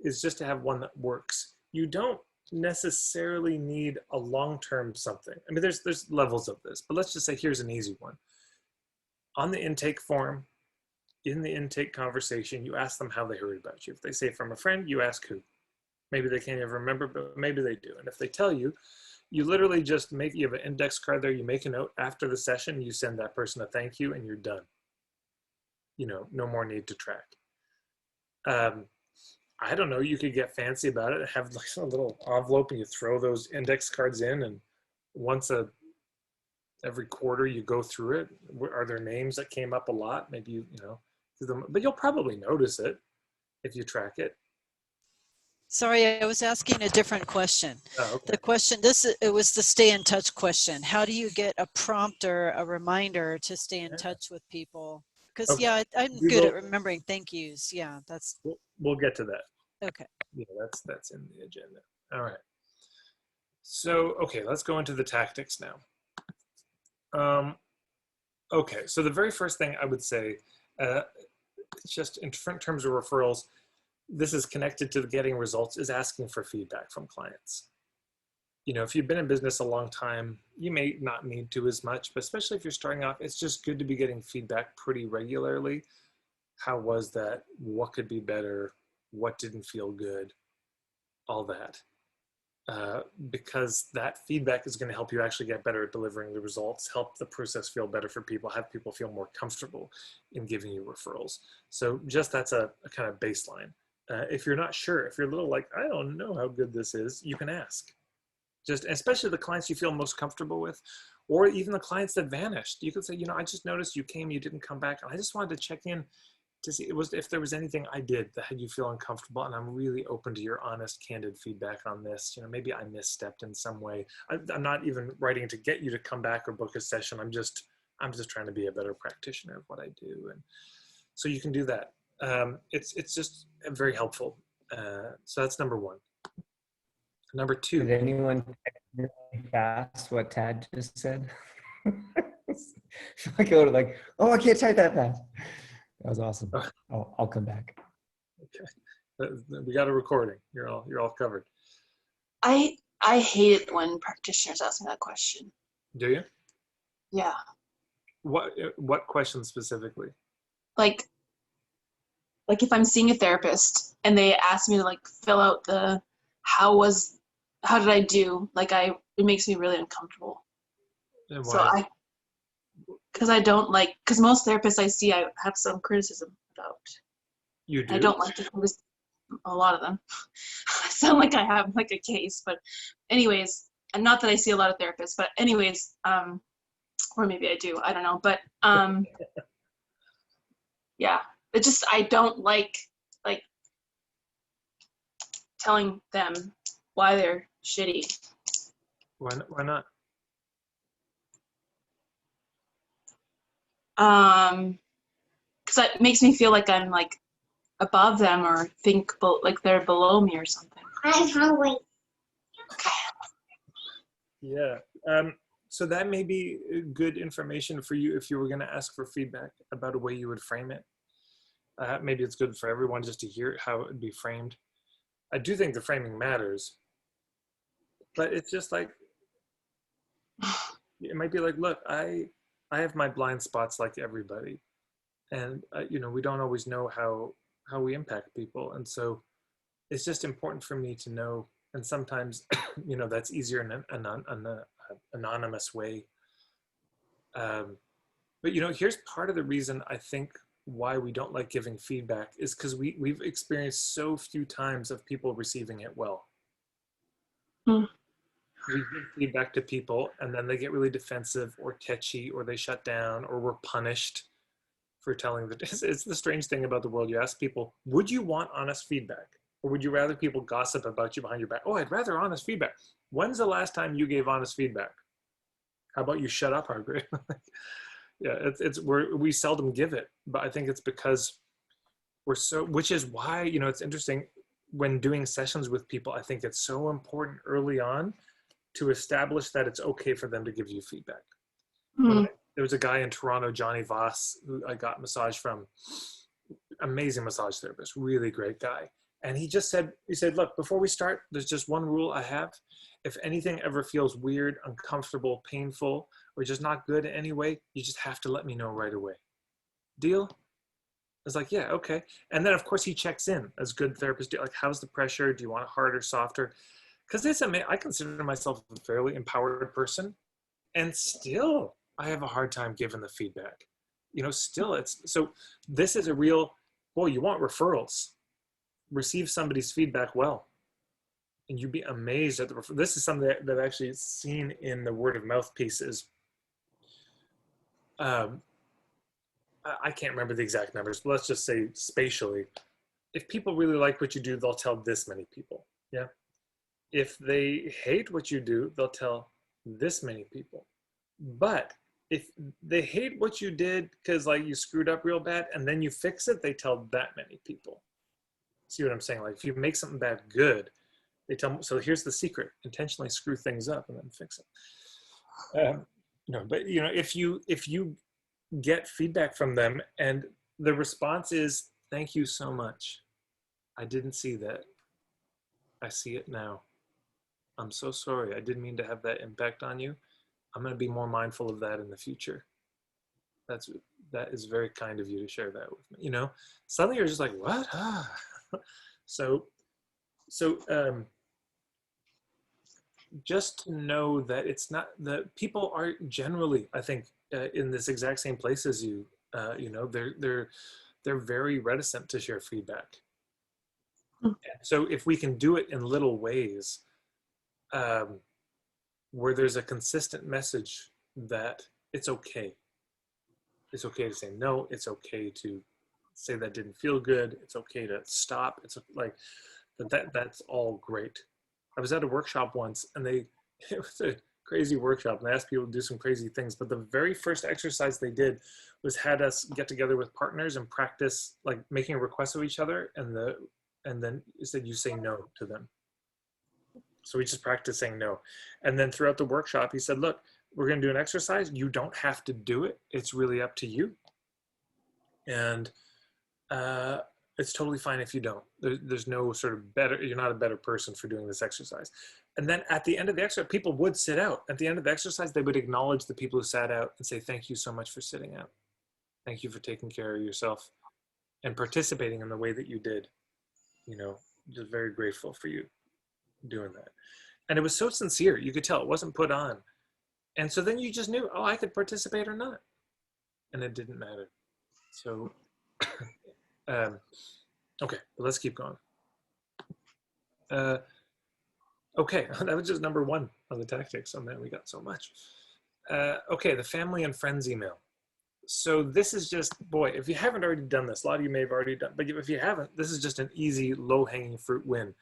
is just to have one that works. You don't necessarily need a long-term something. I mean, there's levels of this, but let's just say here's an easy one. On the intake form, in the intake conversation, you ask them how they heard about you. If they say from a friend, you ask who. Maybe they can't even remember, but maybe they do. And if they tell you, you literally just you have an index card there, you make a note after the session, you send that person a thank you, and you're done. No more need to track. I don't know, you could get fancy about it, have like a little envelope and you throw those index cards in, and once every quarter you go through it. Are there names that came up a lot? Maybe, but you'll probably notice it if you track it. Sorry, I was asking a different question. Oh, okay. The question, it was the stay in touch question. How do you get a prompt or a reminder to stay in touch with people? Because okay. I'm good at remembering thank yous. Yeah, that's. We'll get to that. Okay. Yeah, that's in the agenda. All right. So, okay, let's go into the tactics now. Okay, so the very first thing I would say, just in terms of referrals, this is connected to getting results, is asking for feedback from clients. You know, if you've been in business a long time, you may not need to as much, but especially if you're starting off, it's just good to be getting feedback pretty regularly. How was that? What could be better? What didn't feel good? All that. Because that feedback is going to help you actually get better at delivering the results, help the process feel better for people, have people feel more comfortable in giving you referrals. So just that's a kind of baseline. If you're not sure, if you're a little like, I don't know how good this is, you can ask. Just especially the clients you feel most comfortable with, or even the clients that vanished. You could say, you know, I just noticed you came, you didn't come back, and I just wanted to check in to see if there was anything I did that had you feel uncomfortable, and I'm really open to your honest, candid feedback on this. You know, maybe I misstepped in some way. I'm not even writing to get you to come back or book a session. I'm just trying to be a better practitioner of what I do, and so you can do that. It's just very helpful. So that's number one. Number two. Did anyone really fast what Tad just said? I go to like, oh, I can't type that fast. That was awesome. I'll come back. Okay, we got a recording. You're all covered. I hate it when practitioners ask me that question. Do you? Yeah. What question specifically? Like if I'm seeing a therapist and they ask me to like fill out the how did I do? Like it makes me really uncomfortable. And why? So because most therapists I see I have some criticism about. You do? I don't like a lot of them. I sound like I have like a case, but anyways, and not that I see a lot of therapists, but anyways, or maybe I do, I don't know, but yeah, it just, I don't like telling them why they're shitty. Why not? Because it makes me feel like I'm like above them or think like they're below me or something. I'm hungry. Okay. Yeah. So that may be good information for you if you were going to ask for feedback about a way you would frame it. Maybe it's good for everyone just to hear how it would be framed. I do think the framing matters, but it's just like, it might be like, look, I have my blind spots like everybody. And, you know, we don't always know how we impact people. And so it's just important for me to know. And sometimes, you know, that's easier in an anonymous way. But, you know, here's part of the reason I think why we don't like giving feedback is because we've experienced so few times of people receiving it well. We give feedback to people and then they get really defensive or tetchy or they shut down or we're punished for telling it's the strange thing about the world. You ask people, would you want honest feedback? Or would you rather people gossip about you behind your back? Oh, I'd rather honest feedback. When's the last time you gave honest feedback? How about you shut up, Hargreave? Yeah, we seldom give it, but I think it's because which is why, you know, it's interesting when doing sessions with people, I think it's so important early on to establish that it's okay for them to give you feedback. There was a guy in Toronto, Johnny Voss, who I got massage from, amazing massage therapist, really great guy. And he said, look, before we start, there's just one rule I have. If anything ever feels weird, uncomfortable, painful, or just not good in any way, you just have to let me know right away. Deal? I was like, yeah, okay. And then of course he checks in as good therapists do. Like, how's the pressure? Do you want it harder, softer? Because I consider myself a fairly empowered person, and still I have a hard time giving the feedback. You know, still so this is a real, boy, you want referrals. Receive somebody's feedback well. And you'd be amazed at this is something that I've actually seen in the word of mouth pieces. I can't remember the exact numbers, but let's just say spatially, if people really like what you do, they'll tell this many people. Yeah. If they hate what you do, they'll tell this many people. But if they hate what you did because like you screwed up real bad and then you fix it, they tell that many people. See what I'm saying? Like if you make something bad good, They tell them, so here's the secret: intentionally screw things up and then fix it. But if you get feedback from them and the response is, thank you so much, I didn't see that, I see it now, I'm so sorry, I didn't mean to have that impact on you, I'm going to be more mindful of that in the future. That is very kind of you to share that with me. Suddenly you're just like, what? So just to know that it's not that people are generally, I think, in this exact same place as you. They're very reticent to share feedback. So if we can do it in little ways, where there's a consistent message that it's okay. It's okay to say no. It's okay to say that didn't feel good. It's okay to stop. It's like that's all great. I was at a workshop once, and it was a crazy workshop, and they asked people to do some crazy things. But the very first exercise they did was had us get together with partners and practice like making a request of each other, and then it said you say no to them. So we just practiced saying no. And then throughout the workshop, he said, look, we're going to do an exercise. You don't have to do it. It's really up to you. And it's totally fine if you don't. There's no sort of better, you're not a better person for doing this exercise. And then at the end of the exercise, people would sit out. At the end of the exercise, they would acknowledge the people who sat out and say, thank you so much for sitting out. Thank you for taking care of yourself and participating in the way that you did. Just very grateful for you doing that. And it was so sincere. You could tell it wasn't put on. And so then you just knew, oh, I could participate or not. And it didn't matter. So, okay, let's keep going. Okay, that was just number one of the tactics. Oh man, we got so much. Okay, the family and friends email. So this is just, boy, if you haven't already done this, a lot of you may have already done, but if you haven't, this is just an easy, low-hanging fruit win.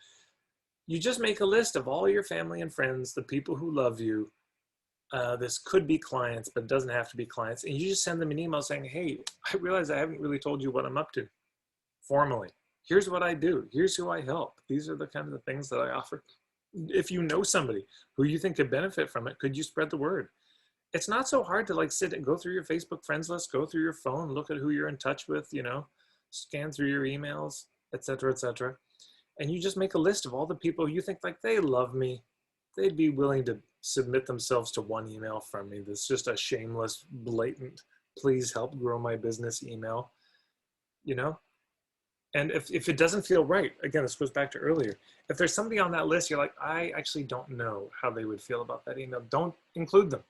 You just make a list of all your family and friends, the people who love you. This could be clients, but it doesn't have to be clients. And you just send them an email saying, hey, I realize I haven't really told you what I'm up to formally. Here's what I do. Here's who I help. These are the kind of things that I offer. If you know somebody who you think could benefit from it, could you spread the word? It's not so hard to like sit and go through your Facebook friends list, go through your phone, look at who you're in touch with, scan through your emails, et cetera, et cetera. And you just make a list of all the people you think like they love me. They'd be willing to submit themselves to one email from me. That's just a shameless, blatant, please help grow my business email, And if it doesn't feel right, again, this goes back to earlier. If there's somebody on that list, you're like, I actually don't know how they would feel about that email. Don't include them.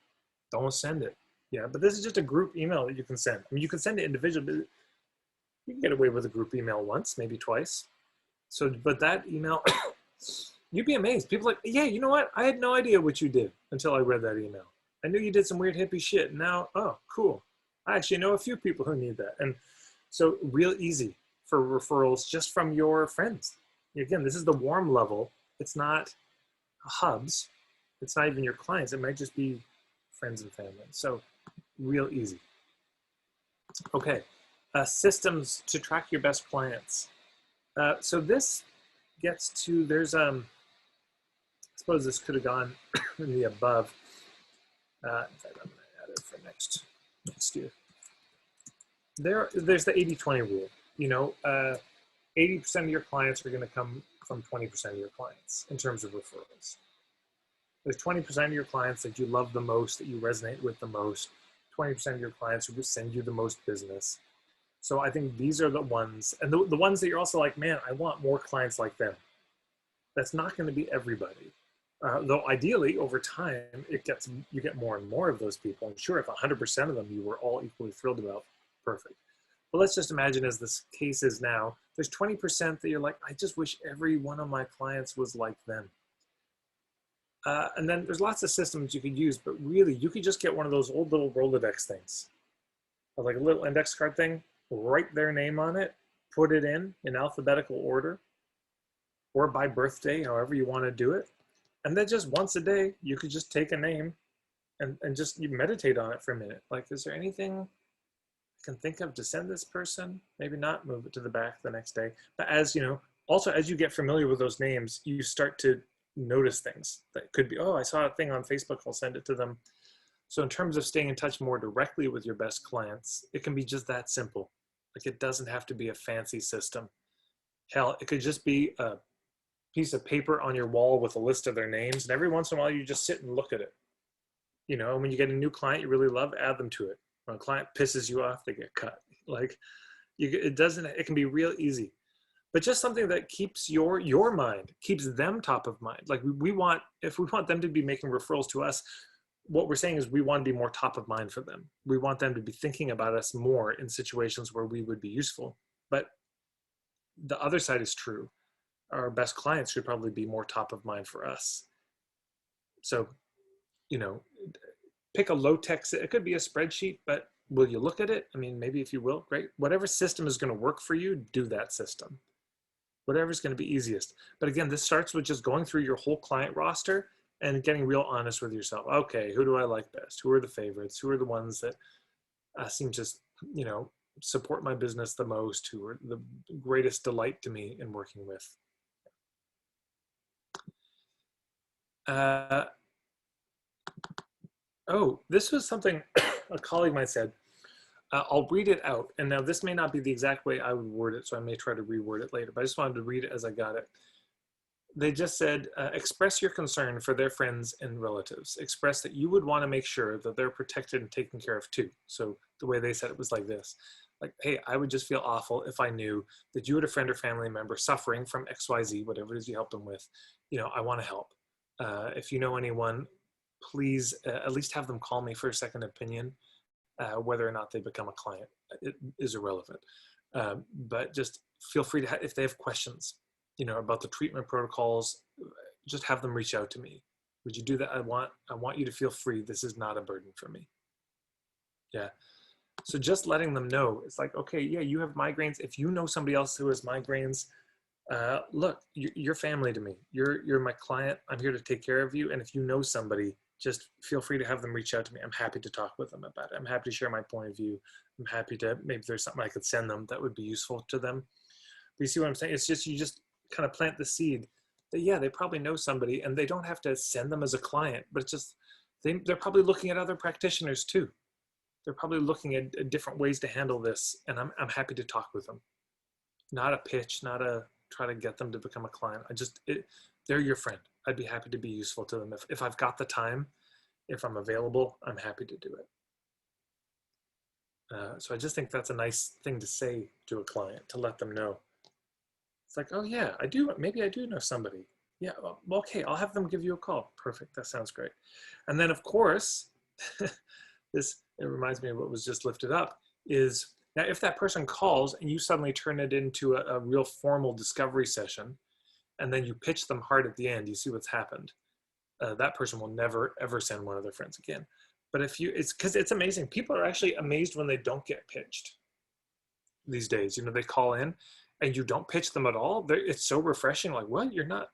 Don't send it. Yeah, but this is just a group email that you can send. I mean, you can send it individually. You can get away with a group email once, maybe twice. So, but that email, you'd be amazed. People are like, yeah, you know what? I had no idea what you did until I read that email. I knew you did some weird hippie shit. Now, oh, cool. I actually know a few people who need that. And so real easy for referrals just from your friends. Again, this is the warm level. It's not hubs. It's not even your clients. It might just be friends and family. So real easy. Okay, systems to track your best clients. So this gets to, there's, I suppose this could have gone in the above. In fact, I'm going to add it for next year. There's the 80-20 rule. 80% of your clients are going to come from 20% of your clients in terms of referrals. There's 20% of your clients that you love the most, that you resonate with the most, 20% of your clients who will send you the most business. So I think these are the ones, and the ones that you're also like, man, I want more clients like them. That's not going to be everybody. Though ideally, over time, you get more and more of those people. And sure, if 100% of them you were all equally thrilled about, perfect. But let's just imagine, as this case is now, there's 20% that you're like, I just wish every one of my clients was like them. And then there's lots of systems you could use, but really, you could just get one of those old little Rolodex things, like a little index card thing, write their name on it, put it in alphabetical order, or by birthday, however you want to do it. And then just once a day, you could just take a name and just you meditate on it for a minute. Like, is there anything I can think of to send this person? Maybe not, move it to the back the next day. But as also, as you get familiar with those names, you start to notice things that could be, oh, I saw a thing on Facebook, I'll send it to them. So in terms of staying in touch more directly with your best clients, it can be just that simple. Like, it doesn't have to be a fancy system. Hell, it could just be a piece of paper on your wall with a list of their names, and every once in a while you just sit and look at it. You know, when you get a new client you really love, add them to it. When a client pisses you off, they get cut. Like, it can be real easy. But just something that keeps your mind, keeps them top of mind. Like, if we want them to be making referrals to us, what we're saying is we want to be more top of mind for them. We want them to be thinking about us more in situations where we would be useful. But the other side is true. Our best clients should probably be more top of mind for us. So, you know, pick a low tech, it could be a spreadsheet, but will you look at it? I mean, maybe if you will, great. Whatever system is going to work for you, do that system. Whatever's going to be easiest. But again, this starts with just going through your whole client roster and getting real honest with yourself. Okay, who do I like best? Who are the favorites? Who are the ones that seem to, you know, support my business the most? Who are the greatest delight to me in working with? Oh, this was something a colleague might said. I'll read it out. And now this may not be the exact way I would word it, so I may try to reword it later, but I just wanted to read it as I got it. They just said, express your concern for their friends and relatives. Express that you would want to make sure that they're protected and taken care of too. So the way they said it was like this. Like, hey, I would just feel awful if I knew that you had a friend or family member suffering from XYZ, whatever it is you help them with. You know, I want to help. If you know anyone, please at least have them call me for a second opinion. Whether or not they become a client, it is irrelevant. But just feel free to, if they have questions, you know, about the treatment protocols, just have them reach out to me. Would you do that? I want you to feel free. This is not a burden for me. Yeah. So just letting them know, it's like, okay, yeah, you have migraines. If you know somebody else who has migraines, look, you're family to me. You're my client. I'm here to take care of you. And if you know somebody, just feel free to have them reach out to me. I'm happy to talk with them about it. I'm happy to share my point of view. I'm happy to, maybe there's something I could send them that would be useful to them. But you see what I'm saying? It's just, you just kind of plant the seed that, yeah, they probably know somebody and they don't have to send them as a client, but it's just, they're probably looking at other practitioners too. They're probably looking at different ways to handle this. And I'm happy to talk with them. Not a pitch, not a try to get them to become a client. They're your friend. I'd be happy to be useful to them. If I've got the time, if I'm available, I'm happy to do it. So I just think that's a nice thing to say to a client, to let them know. It's like, oh yeah, maybe I do know somebody. Yeah, well, okay, I'll have them give you a call. Perfect, that sounds great. And then of course, it reminds me of what was just lifted up, is now if that person calls and you suddenly turn it into a real formal discovery session, and then you pitch them hard at the end, you see what's happened. That person will never, ever send one of their friends again. But it's because it's amazing. People are actually amazed when they don't get pitched these days. You know, they call in and you don't pitch them at all. It's so refreshing. Like, what? You're not.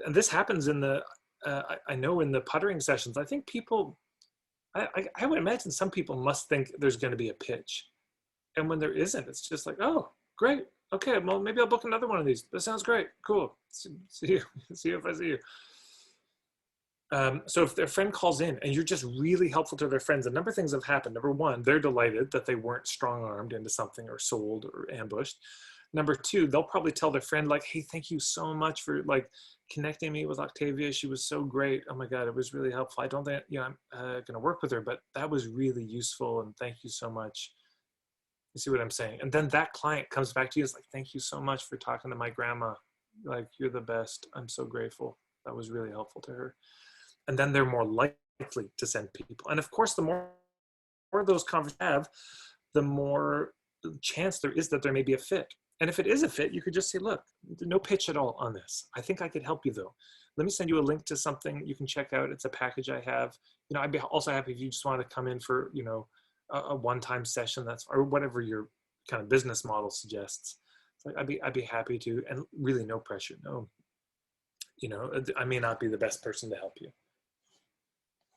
And this happens in I know in the puttering sessions, I think people, I would imagine some people must think there's going to be a pitch. And when there isn't, it's just like, oh, great. Okay, well, maybe I'll book another one of these. That sounds great. Cool. See you. See you if I see you. So if their friend calls in and you're just really helpful to their friends, a number of things have happened. Number one, they're delighted that they weren't strong-armed into something or sold or ambushed. Number two, they'll probably tell their friend like, hey, thank you so much for like connecting me with Octavia. She was so great. Oh my God, it was really helpful. I don't think, I'm going to work with her, but that was really useful. And thank you so much. You see what I'm saying? And then that client comes back to you. It's like, thank you so much for talking to my grandma. Like, you're the best. I'm so grateful. That was really helpful to her. And then they're more likely to send people. And of course, the more of those conversations have, the more chance there is that there may be a fit. And if it is a fit, you could just say, look, no pitch at all on this. I think I could help you though. Let me send you a link to something you can check out. It's a package I have. You know, I'd be also happy if you just want to come in for, you know, a one-time session, or whatever your kind of business model suggests. So I'd be happy to, and really no pressure. No, you know, I may not be the best person to help you.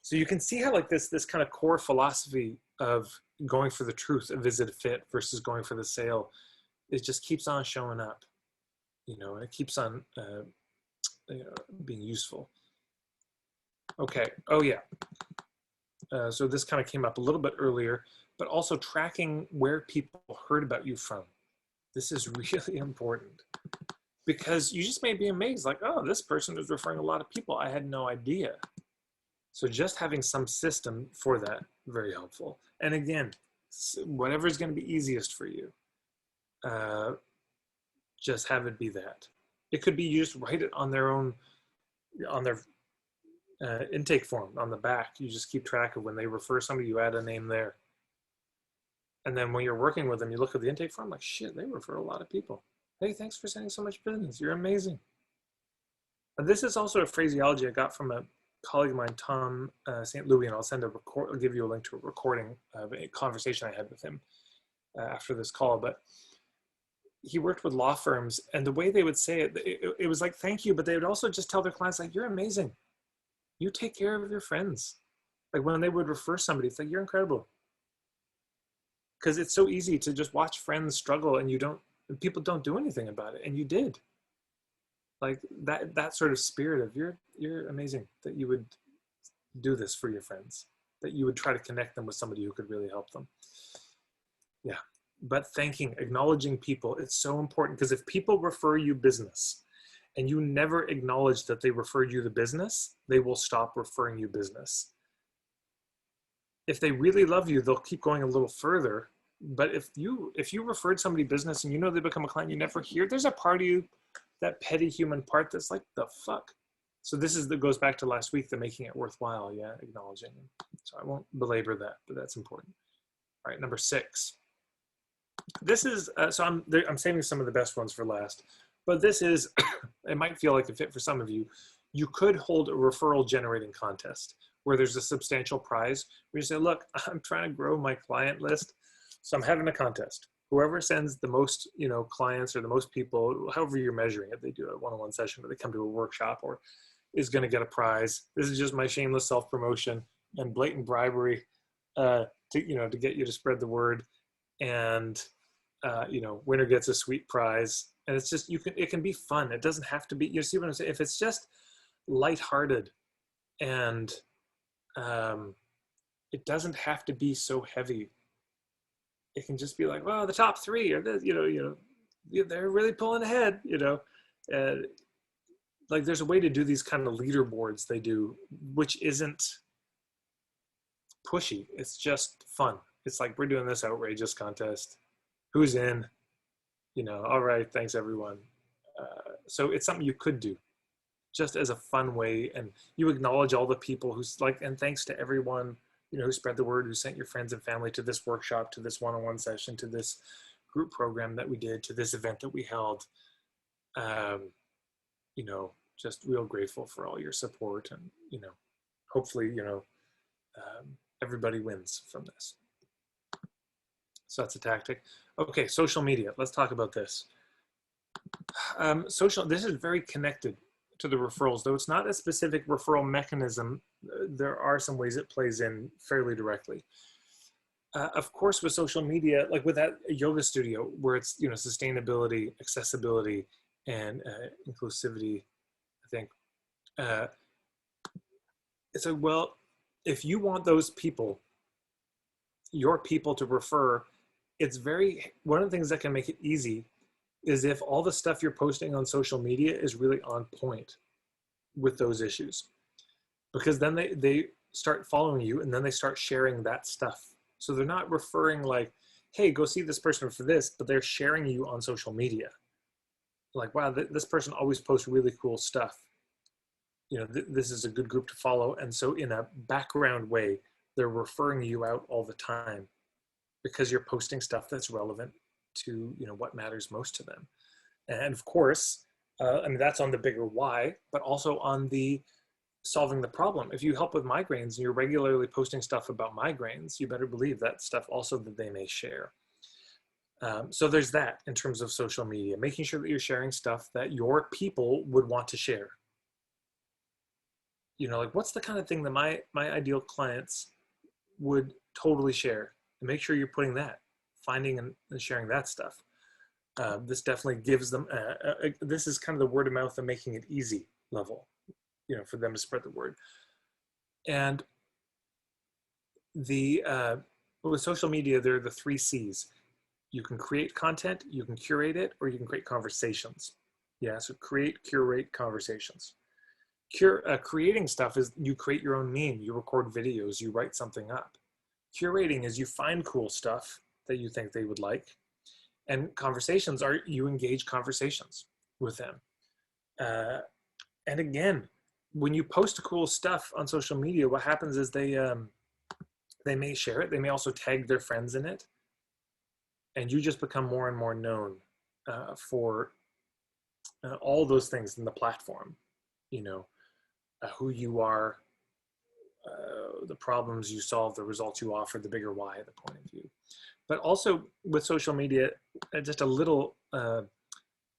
So you can see how like this kind of core philosophy of going for the truth, a visit, a fit versus going for the sale it just keeps on showing up, you know, and it keeps on being useful. Okay. Oh yeah. So this kind of came up a little bit earlier, but also tracking where people heard about you from. This is really important because you just may be amazed, like, oh, this person is referring a lot of people. I had no idea. So just having some system for that, very helpful. And again, whatever is going to be easiest for you, just have it be that. It could be you just write it on their own, on their intake form on the back. You just keep track of when they refer somebody, you add a name there. And then when you're working with them, you look at the intake form, like, shit, they refer a lot of people. Hey, thanks for sending so much business. You're amazing. And this is also a phraseology I got from a colleague of mine, Tom St. Louis, and I'll give you a link to a recording of a conversation I had with him after this call. But he worked with law firms, and the way they would say it, it was like, thank you, but they would also just tell their clients, like, you're amazing. You take care of your friends. Like when they would refer somebody, it's like, you're incredible. Because it's so easy to just watch friends struggle and people don't do anything about it, and you did. Like that sort of spirit of you're amazing that you would do this for your friends, that you would try to connect them with somebody who could really help them. Yeah, but acknowledging people, it's so important, because if people refer you business and you never acknowledge that they referred you the business, they will stop referring you business. If they really love you, they'll keep going a little further. But if you referred somebody business and you know they become a client, you never hear, there's a part of you, that petty human part, that's like, the fuck. So that goes back to last week, the making it worthwhile, yeah, acknowledging. So I won't belabor that, but that's important. All right, number 6. This is, so I'm saving some of the best ones for last, but this is, it might feel like a fit for some of you. You could hold a referral generating contest where there's a substantial prize where you say, look, I'm trying to grow my client list, so I'm having a contest. Whoever sends the most, clients or the most people, however you're measuring it, they do a one-on-one session or they come to a workshop, or is going to get a prize. This is just my shameless self-promotion and blatant bribery to get you to spread the word. And, winner gets a sweet prize. And it's just, it can be fun. It doesn't have to be, you see what I'm saying? If it's just lighthearted and it doesn't have to be so heavy. It can just be like, well, the top 3 are this, they're really pulling ahead, like there's a way to do these kind of leaderboards they do, which isn't pushy. It's just fun. It's like, we're doing this outrageous contest. Who's in? All right, thanks everyone. So it's something you could do just as a fun way. And you acknowledge all the people who's like, and thanks to everyone who spread the word, who sent your friends and family to this workshop, to this one-on-one session, to this group program that we did, to this event that we held. Just real grateful for all your support, and hopefully everybody wins from this. So that's a tactic. Okay, social media. Let's talk about this. This is very connected to the referrals, though it's not a specific referral mechanism. There are some ways it plays in fairly directly. Of course, with social media, like with that yoga studio, where it's sustainability, accessibility, and inclusivity, I think it's like, well, if you want those people, your people, to refer, it's one of the things that can make it easy is if all the stuff you're posting on social media is really on point with those issues, because then they start following you and then they start sharing that stuff. So they're not referring like, hey, go see this person for this, but they're sharing you on social media. Like, wow, this person always posts really cool stuff. This is a good group to follow. And so in a background way, they're referring you out all the time because you're posting stuff that's relevant to what matters most to them. And of course, that's on the bigger why, but also on the solving the problem. If you help with migraines and you're regularly posting stuff about migraines, you better believe that stuff also that they may share. So there's that in terms of social media, making sure that you're sharing stuff that your people would want to share. Like what's the kind of thing that my ideal clients would totally share, and make sure you're putting that, finding and sharing that stuff. This definitely gives them, this is kind of the word of mouth and making it easy level, for them to spread the word. And with social media, there are the 3 C's. You can create content, you can curate it, or you can create conversations. Yeah, so create, curate, conversations. Creating stuff is you create your own meme, you record videos, you write something up. Curating is you find cool stuff that you think they would like. And conversations are you engage conversations with them. And again, when you post cool stuff on social media, what happens is they may share it. They may also tag their friends in it. And you just become more and more known for all those things in the platform. Who you are, the problems you solve, the results you offer, the bigger why, the point of view. But also with social media, just a little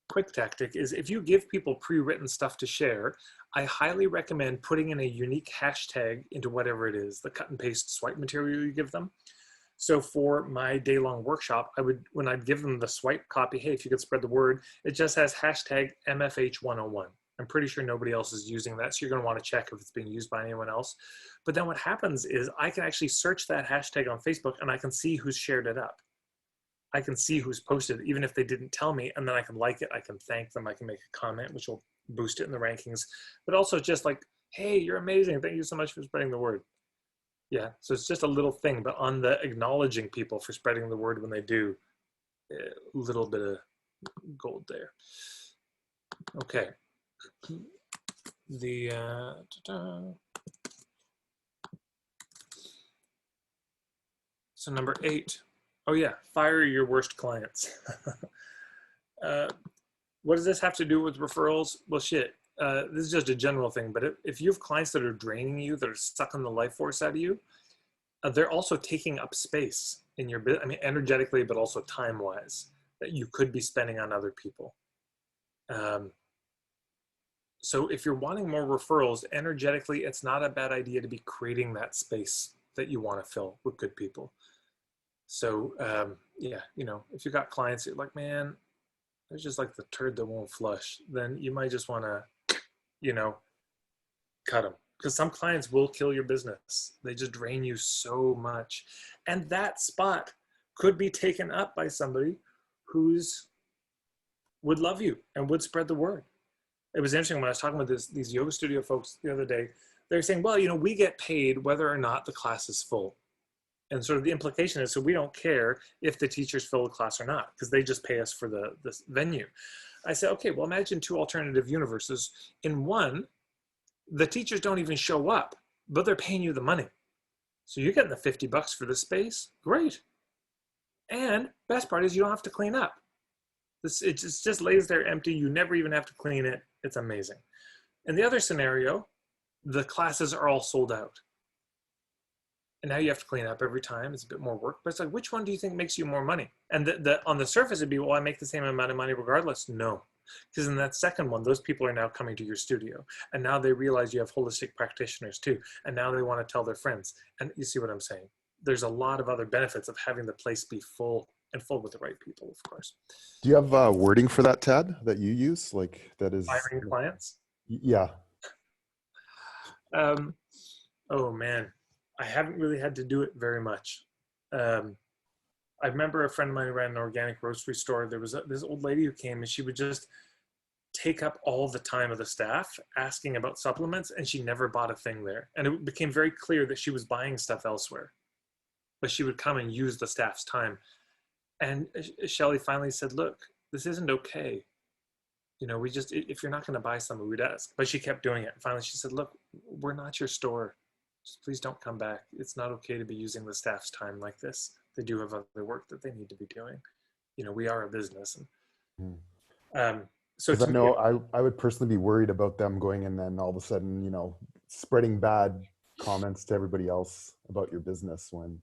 quick tactic is if you give people pre-written stuff to share, I highly recommend putting in a unique hashtag into whatever it is, the cut and paste swipe material you give them. So for my day-long workshop, when I'd give them the swipe copy, hey, if you could spread the word, it just has hashtag MFH101. I'm pretty sure nobody else is using that, so you're going to want to check if it's being used by anyone else. But then what happens is I can actually search that hashtag on Facebook and I can see who's shared it up. I can see who's posted, even if they didn't tell me, and then I can like it, I can thank them, I can make a comment, which will boost it in the rankings. But also just like, hey, you're amazing, thank you so much for spreading the word. Yeah, so it's just a little thing, but on the acknowledging people for spreading the word when they do, a little bit of gold there. Okay. So number 8. Oh yeah, fire your worst clients. What does this have to do with referrals? Well, shit. This is just a general thing, but if you have clients that are draining you, that are sucking the life force out of you, they're also taking up space in your business. I mean, energetically, but also time-wise, that you could be spending on other people. So if you're wanting more referrals, energetically, it's not a bad idea to be creating that space that you want to fill with good people. So yeah, if you've got clients, you're like, man, there's just like the turd that won't flush, then you might just want to, cut them. Because some clients will kill your business. They just drain you so much. And that spot could be taken up by somebody would love you and would spread the word. It was interesting when I was talking with these yoga studio folks the other day, they're saying, well, we get paid whether or not the class is full. And sort of the implication is, so we don't care if the teachers fill the class or not, because they just pay us for this venue. I said, okay, well, imagine 2 alternative universes. In one, the teachers don't even show up, but they're paying you the money. So you're getting the $50 for the space. Great. And best part is you don't have to clean up. It just lays there empty. You never even have to clean it. It's amazing. In the other scenario, the classes are all sold out. And now you have to clean up every time. It's a bit more work, but it's like, which one do you think makes you more money? And on the surface, it'd be, well, I make the same amount of money regardless. No, because in that second one, those people are now coming to your studio. And now they realize you have holistic practitioners too. And now they want to tell their friends. And you see what I'm saying? There's a lot of other benefits of having the place be full and full with the right people, of course. Do you have wording for that, Tad, that you use? Like that is firing clients? Yeah. Oh man, I haven't really had to do it very much. I remember a friend of mine who ran an organic grocery store. There was this old lady who came and she would just take up all the time of the staff asking about supplements, and she never bought a thing there. And it became very clear that she was buying stuff elsewhere, but she would come and use the staff's time. And Shelley finally said, look, this isn't okay. If you're not going to buy something, we'd ask. But she kept doing it. And finally she said, look, we're not your store. Just please don't come back. It's not okay to be using the staff's time like this. They do have other work that they need to be doing. We are a business. And, so I know I would personally be worried about them going and then all of a sudden, spreading bad comments to everybody else about your business when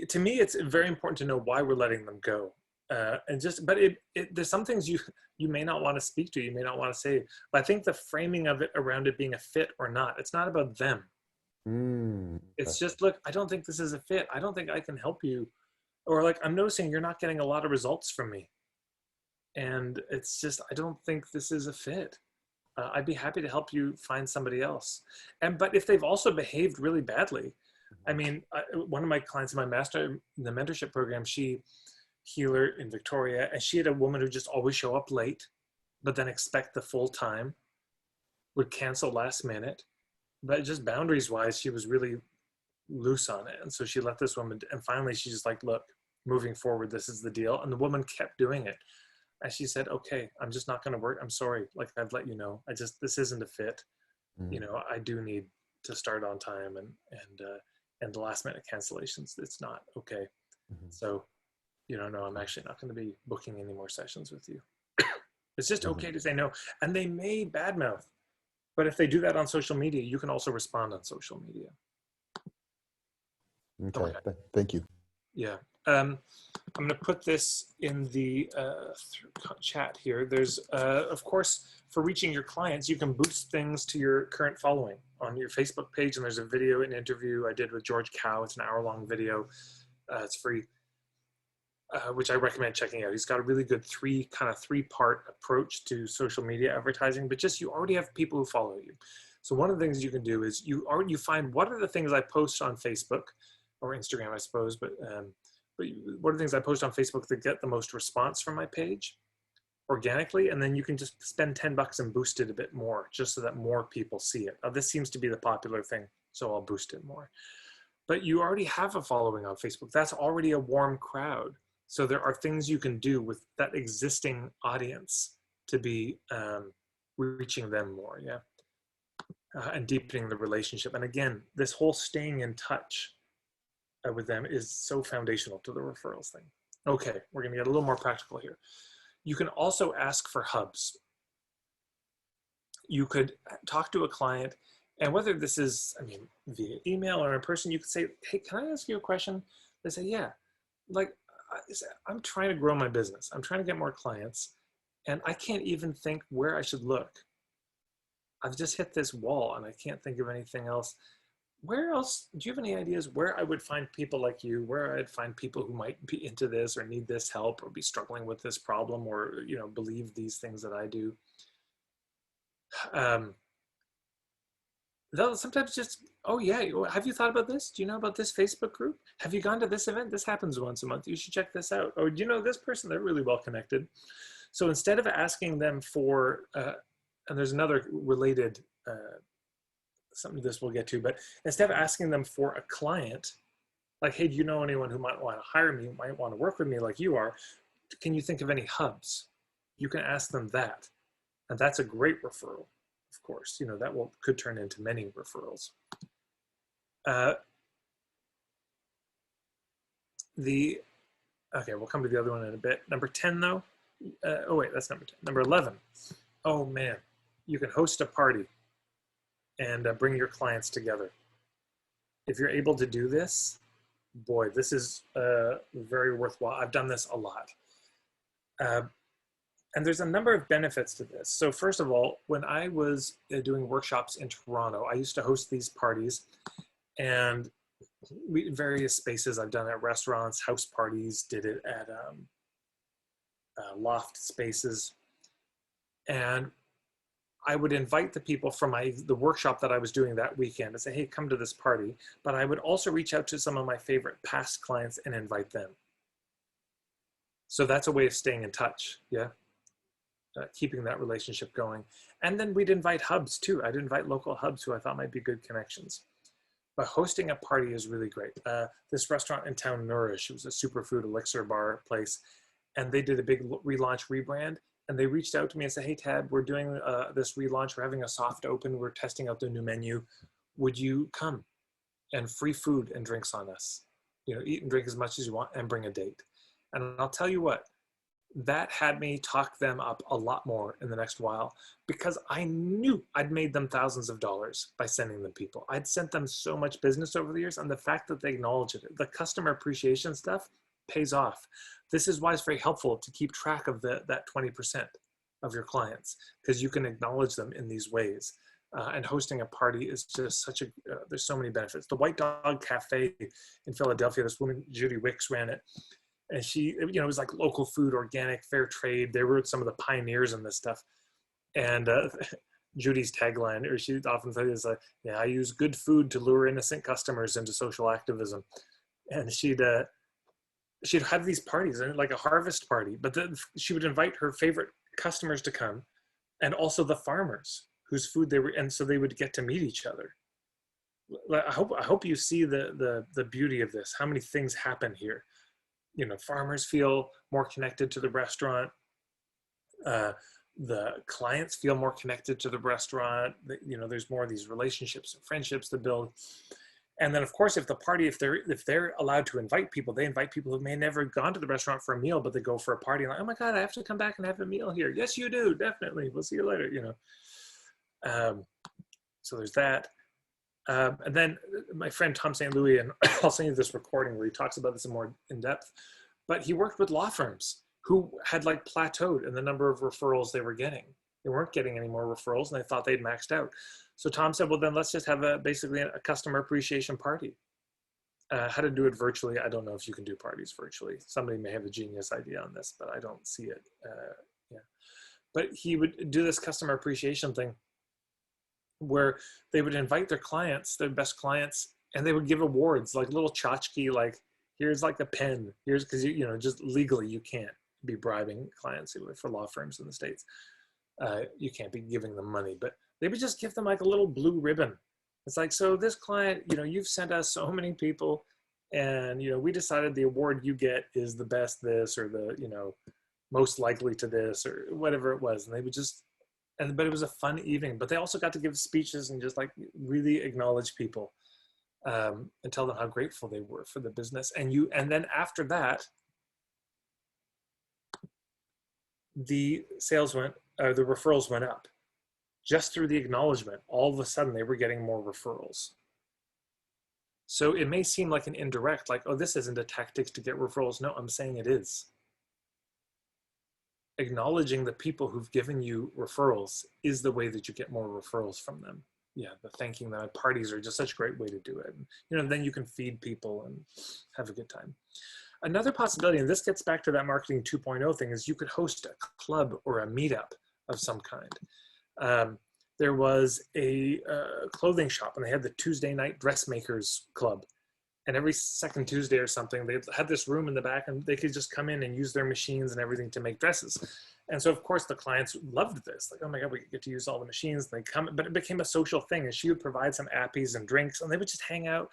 to me, it's very important to know why we're letting them go. But there's some things you may not want to speak to, you may not want to say, but I think the framing of it around it being a fit or not, it's not about them. It's just, look, I don't think this is a fit. I don't think I can help you. Or like, I'm noticing you're not getting a lot of results from me. And it's just, I don't think this is a fit. I'd be happy to help you find somebody else. But if they've also behaved really badly, I mean, one of my clients in the mentorship program, healer in Victoria, and she had a woman who just always show up late, but then expect the full time, would cancel last minute. But just boundaries wise, she was really loose on it. And so she let this woman, and finally she's just like, look, moving forward, this is the deal. And the woman kept doing it. And she said, okay, I'm just not going to work. I'm sorry. Like, I've let you know, this isn't a fit. You know, I do need to start on time, and the last minute cancellations, it's not okay. So, you know, no, I'm actually not going to be booking any more sessions with you. It's just okay to say no. And they may badmouth, but if they do that on social media, you can also respond on social media. Okay. Thank you. Yeah. I'm going to put this in the chat here. There's, of course, for reaching your clients, you can boost things to your current following on your Facebook page. And there's a video, an interview I did with George Cow. It's an hour-long video. It's free, which I recommend checking out. He's got a really good three-part approach to social media advertising, but just you already have people who follow you. So one of the things you can do is you find what are the things I post on Facebook or Instagram, I suppose, but what are the things I post on Facebook that get the most response from my page organically? And then you can just spend $10 and boost it a bit more, just so that more people see it. This seems to be the popular thing, so I'll boost it more. But you already have a following on Facebook. That's already a warm crowd. So there are things you can do with that existing audience to be reaching them more, yeah? And deepening the relationship. And again, this whole staying in touch with them is so foundational to the referrals thing. Okay, we're gonna get a little more practical here. You can also ask for hubs. You could talk to a client, and whether this is, I mean, via email or in person, you could say, hey, can I ask you a question? They say, yeah. Like, I'm trying to grow my business. I'm trying to get more clients, and I can't even think where I should look. I've just hit this wall, and I can't think of anything else. Where else, do you have any ideas where I would find people like you, where I'd find people who might be into this or need this help or be struggling with this problem or, you know, believe these things that I do? They'll sometimes just, oh yeah, have you thought about this? Do you know about this Facebook group? Have you gone to this event? This happens once a month. You should check this out. Or do you know this person? They're really well connected. So instead of asking them for, and there's another related something this we'll get to, but instead of asking them for a client, like, hey, do you know anyone who might want to hire me, might want to work with me like you are? Can you think of any hubs? You can ask them that. And that's a great referral, of course. You know, that could turn into many referrals. Okay, we'll come to the other one in a bit. Number 10 though, oh wait, that's number 10. Number 11, oh man, you can host a party and bring your clients together. If you're able to do this, boy, this is very worthwhile. I've done this a lot. And there's a number of benefits to this. So first of all, when I was doing workshops in Toronto, I used to host these parties, and various spaces. I've done it at restaurants, house parties, did it at loft spaces. And I would invite the people from the workshop that I was doing that weekend and say, hey, come to this party. But I would also reach out to some of my favorite past clients and invite them. So that's a way of staying in touch, yeah? Keeping that relationship going. And then we'd invite hubs too. I'd invite local hubs who I thought might be good connections. But hosting a party is really great. This restaurant in town, Nourish, it was a superfood elixir bar place, and they did a big relaunch, rebrand. And they reached out to me and said, hey, Tad, we're doing this relaunch. We're having a soft open. We're testing out the new menu. Would you come? And free food and drinks on us. You know, eat and drink as much as you want and bring a date. And I'll tell you what, that had me talk them up a lot more in the next while, because I knew I'd made them thousands of dollars by sending them people. I'd sent them so much business over the years, and the fact that they acknowledge it, the customer appreciation stuff pays off. This is why it's very helpful to keep track of that 20% of your clients, because you can acknowledge them in these ways. And hosting a party is just such a, there's so many benefits. The White Dog Cafe in Philadelphia, this woman, Judy Wicks, ran it. And she, you know, it was like local food, organic, fair trade. They were some of the pioneers in this stuff. And Judy's tagline, or she often says, yeah, I use good food to lure innocent customers into social activism. And she'd have these parties, like a harvest party, but then she would invite her favorite customers to come, and also the farmers whose food they were, and so they would get to meet each other. I hope you see the beauty of this, how many things happen here. You know, farmers feel more connected to the restaurant. The clients feel more connected to the restaurant. You know, there's more of these relationships and friendships to build. And then, of course, if the party, if they're allowed to invite people, they invite people who may never gone to the restaurant for a meal, but they go for a party and like, oh my God, I have to come back and have a meal here. Yes, you do, definitely. We'll see you later. You know, so there's that. And then my friend Tom St. Louis, and I'll send you this recording where he talks about this more in depth, but he worked with law firms who had like plateaued in the number of referrals they were getting. They weren't getting any more referrals and they thought they'd maxed out. So Tom said, well, then let's just have basically a customer appreciation party. How to do it virtually, I don't know if you can do parties virtually. Somebody may have a genius idea on this, but I don't see it. Yeah. But he would do this customer appreciation thing where they would invite their clients, their best clients, and they would give awards, like little tchotchke, like here's like a pen, here's, because you know, just legally you can't be bribing clients for law firms in the States. You can't be giving them money, but they would just give them like a little blue ribbon. It's like, so this client, you know, you've sent us so many people, and you know, we decided the award you get is the best this, or the, you know, most likely to this, or whatever it was. And they would just, but it was a fun evening. But they also got to give speeches and just like really acknowledge people, and tell them how grateful they were for the business. And then after that, the referrals went up just through the acknowledgement. All of a sudden they were getting more referrals. So it may seem like an indirect, like, oh, this isn't a tactic to get referrals. No, I'm saying it is. Acknowledging the people who've given you referrals is the way that you get more referrals from them. Yeah, the thanking them at parties are just such a great way to do it. And, you know, then you can feed people and have a good time. Another possibility, and this gets back to that marketing 2.0 thing, is you could host a club or a meetup of some kind. There was a clothing shop, and they had the Tuesday night dressmakers club. And every second Tuesday or something, they had this room in the back, and they could just come in and use their machines and everything to make dresses. And so, of course, the clients loved this. Like, oh my God, we get to use all the machines. And they come, but it became a social thing. And she would provide some appies and drinks, and they would just hang out.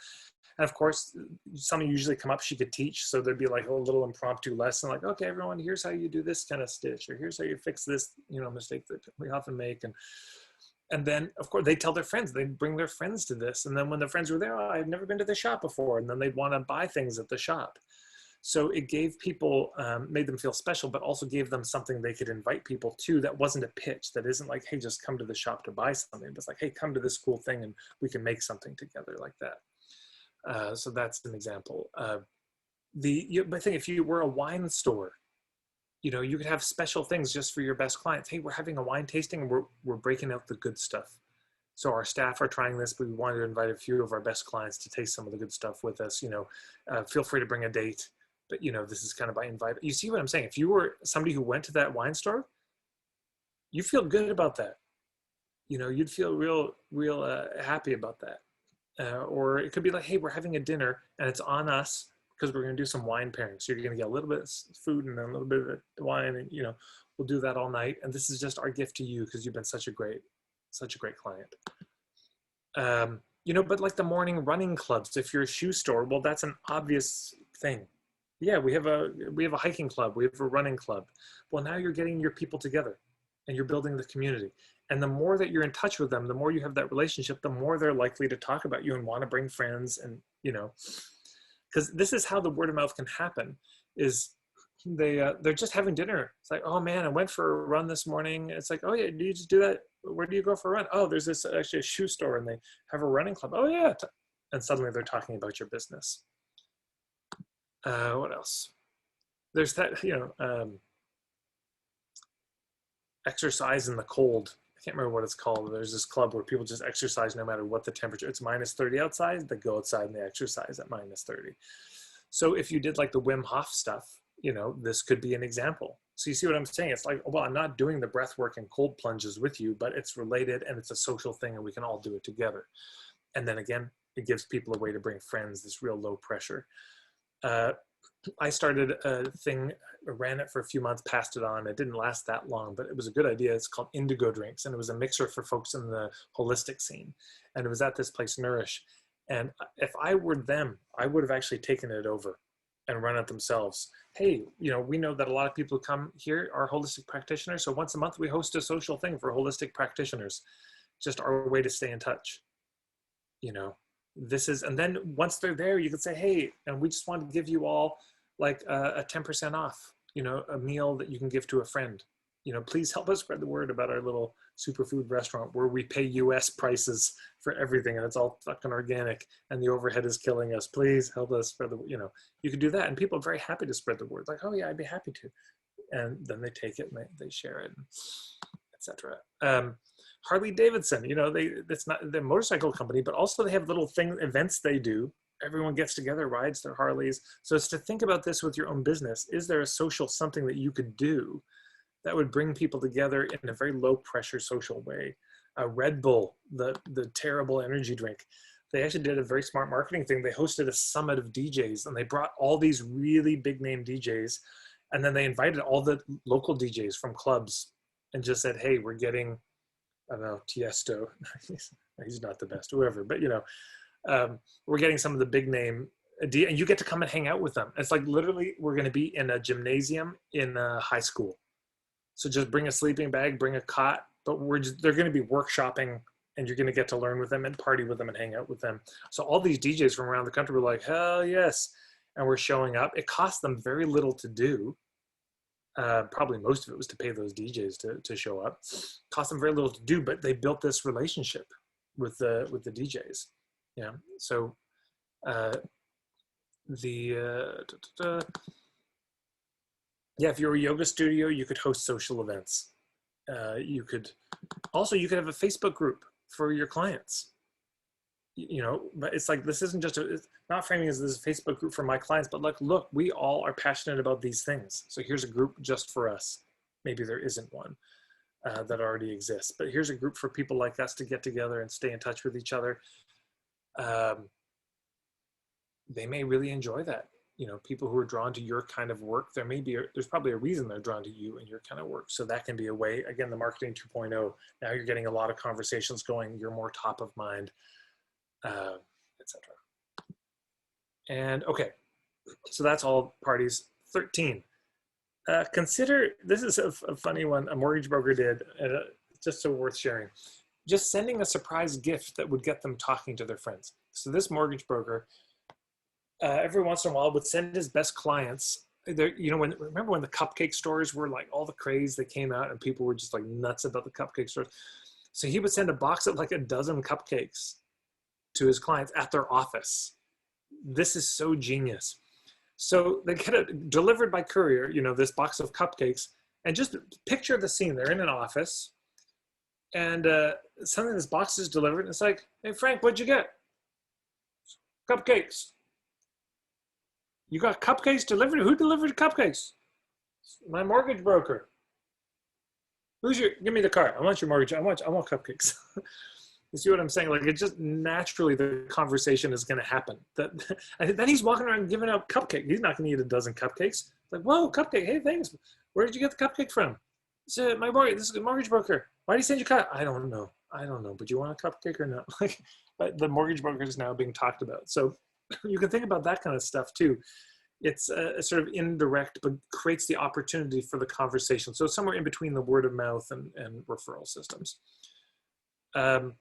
And of course, someone usually come up, she could teach. So there'd be like a little impromptu lesson, like, okay, everyone, here's how you do this kind of stitch, or here's how you fix this, you know, mistake that we often make. And then, of course, they tell their friends, they bring their friends to this. And then when the friends were there, oh, I've never been to the shop before. And then they'd want to buy things at the shop. So it gave people, made them feel special, but also gave them something they could invite people to that wasn't a pitch, that isn't like, hey, just come to the shop to buy something. But it's like, hey, come to this cool thing and we can make something together like that. So that's an example. But I think if you were a wine store, you know, you could have special things just for your best clients. Hey, we're having a wine tasting and we're breaking out the good stuff. So our staff are trying this, but we wanted to invite a few of our best clients to taste some of the good stuff with us. You know, feel free to bring a date, but you know, this is kind of by invite. You see what I'm saying? If you were somebody who went to that wine store, you feel good about that. You know, you'd feel real happy about that. Or it could be like, hey, we're having a dinner and it's on us, because we're going to do some wine pairing. So you're going to get a little bit of food and then a little bit of wine, and you know, we'll do that all night. And this is just our gift to you because you've been such a great client. You know, but like the morning running clubs, if you're a shoe store, well, that's an obvious thing. Yeah, we have a hiking club, we have a running club. Well, now you're getting your people together and you're building the community. And the more that you're in touch with them, the more you have that relationship, the more they're likely to talk about you and want to bring friends. And, you know, because this is how the word of mouth can happen, is they're just having dinner. It's like, oh man, I went for a run this morning. It's like, oh yeah, do you just do that? Where do you go for a run? Oh, there's this actually a shoe store and they have a running club. Oh yeah. And suddenly they're talking about your business. What else? There's that, you know, exercise in the cold. I can't remember what it's called. There's this club where people just exercise no matter what the temperature. It's -30 outside. They go outside and they exercise at -30. So if you did like the Wim Hof stuff, you know, this could be an example. So you see what I'm saying? It's like, well, I'm not doing the breath work and cold plunges with you, but it's related and it's a social thing and we can all do it together. And then again, it gives people a way to bring friends, this real low pressure. I started a thing, ran it for a few months, passed it on. It didn't last that long, but it was a good idea. It's called Indigo Drinks, and it was a mixer for folks in the holistic scene. And it was at this place, Nourish. And if I were them, I would have actually taken it over and run it themselves. Hey, you know, we know that a lot of people who come here are holistic practitioners. So once a month, we host a social thing for holistic practitioners. Just our way to stay in touch, you know. This is, and then once they're there, you can say, hey, and we just want to give you all like a 10% off, you know, a meal that you can give to a friend. You know, please help us spread the word about our little superfood restaurant where we pay US prices for everything and it's all fucking organic and the overhead is killing us. Please help us spread the, you know, you could do that. And people are very happy to spread the word. Like, oh yeah, I'd be happy to. And then they take it and they share it, etc. Harley Davidson, you know, it's not the motorcycle company, but also they have little events they do. Everyone gets together, rides their Harleys. So it's to think about this with your own business. Is there a social something that you could do that would bring people together in a very low pressure social way? Red Bull, the terrible energy drink, they actually did a very smart marketing thing. They hosted a summit of DJs and they brought all these really big name DJs. And then they invited all the local DJs from clubs and just said, hey, we're getting, I don't know, Tiesto. He's not the best, whoever, but you know, we're getting some of the big name, and you get to come and hang out with them. It's like literally we're going to be in a gymnasium in a high school. So just bring a sleeping bag, bring a cot, but they're going to be workshopping and you're going to get to learn with them and party with them and hang out with them. So all these DJs from around the country were like, hell yes. And we're showing up. It cost them very little to do. Probably most of it was to pay those DJs to show up. Cost them very little to do, but they built this relationship with the DJs. Yeah. So yeah, if you're a yoga studio, you could host social events. You could have a Facebook group for your clients. You know, but it's like, this isn't just it's not framing as this Facebook group for my clients, but like, look, we all are passionate about these things. So here's a group just for us. Maybe there isn't one that already exists, but here's a group for people like us to get together and stay in touch with each other. They may really enjoy that. You know, people who are drawn to your kind of work, there's probably a reason they're drawn to you and your kind of work. So that can be a way, again, the marketing 2.0, now you're getting a lot of conversations going, you're more top of mind, etc. And okay, so that's all parties. 13, consider, this is a funny one a mortgage broker did, just so worth sharing. Just sending a surprise gift that would get them talking to their friends. So this mortgage broker, every once in a while would send his best clients there. You know, remember when the cupcake stores were like all the craze that came out and people were just like nuts about the cupcake stores. So he would send a box of like a dozen cupcakes to his clients at their office. This is so genius. So they get it delivered by courier, you know, this box of cupcakes, and just picture the scene. They're in an office and suddenly this box is delivered and it's like, hey Frank, what'd you get? Cupcakes. You got cupcakes delivered? Who delivered cupcakes? My mortgage broker. Give me the card. I want your mortgage. I want cupcakes. You see what I'm saying? Like, it just naturally, the conversation is going to happen. Then he's walking around giving out cupcakes. He's not going to eat a dozen cupcakes. Like, whoa, cupcake. Hey, thanks. Where did you get the cupcake from? This is a mortgage broker. Why did he send you cut? I don't know. But you want a cupcake or not? Like, but the mortgage broker is now being talked about. So you can think about that kind of stuff too. It's a sort of indirect, but creates the opportunity for the conversation. So somewhere in between the word of mouth and referral systems. Of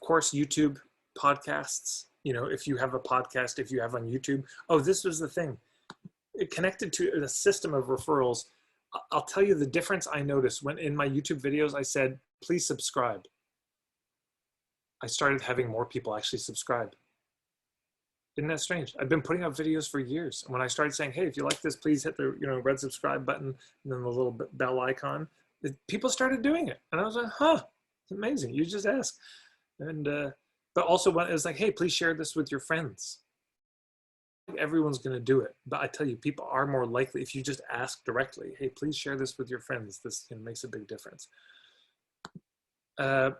course, YouTube podcasts, you know, if you have a podcast, if you have on YouTube. Oh, this was the thing. It connected to a system of referrals. I'll tell you the difference I noticed when in my YouTube videos, I said, please subscribe. I started having more people actually subscribe. Isn't that strange? I've been putting out videos for years. And when I started saying, hey, if you like this, please hit the red subscribe button and then the little bell icon, people started doing it. And I was like, huh, it's amazing. You just ask. And, but also when it was like, hey, please share this with your friends. everyone's going to do it, but I tell you, people are more likely if you just ask directly, hey, please share this with your friends. This makes a big difference. Yeah,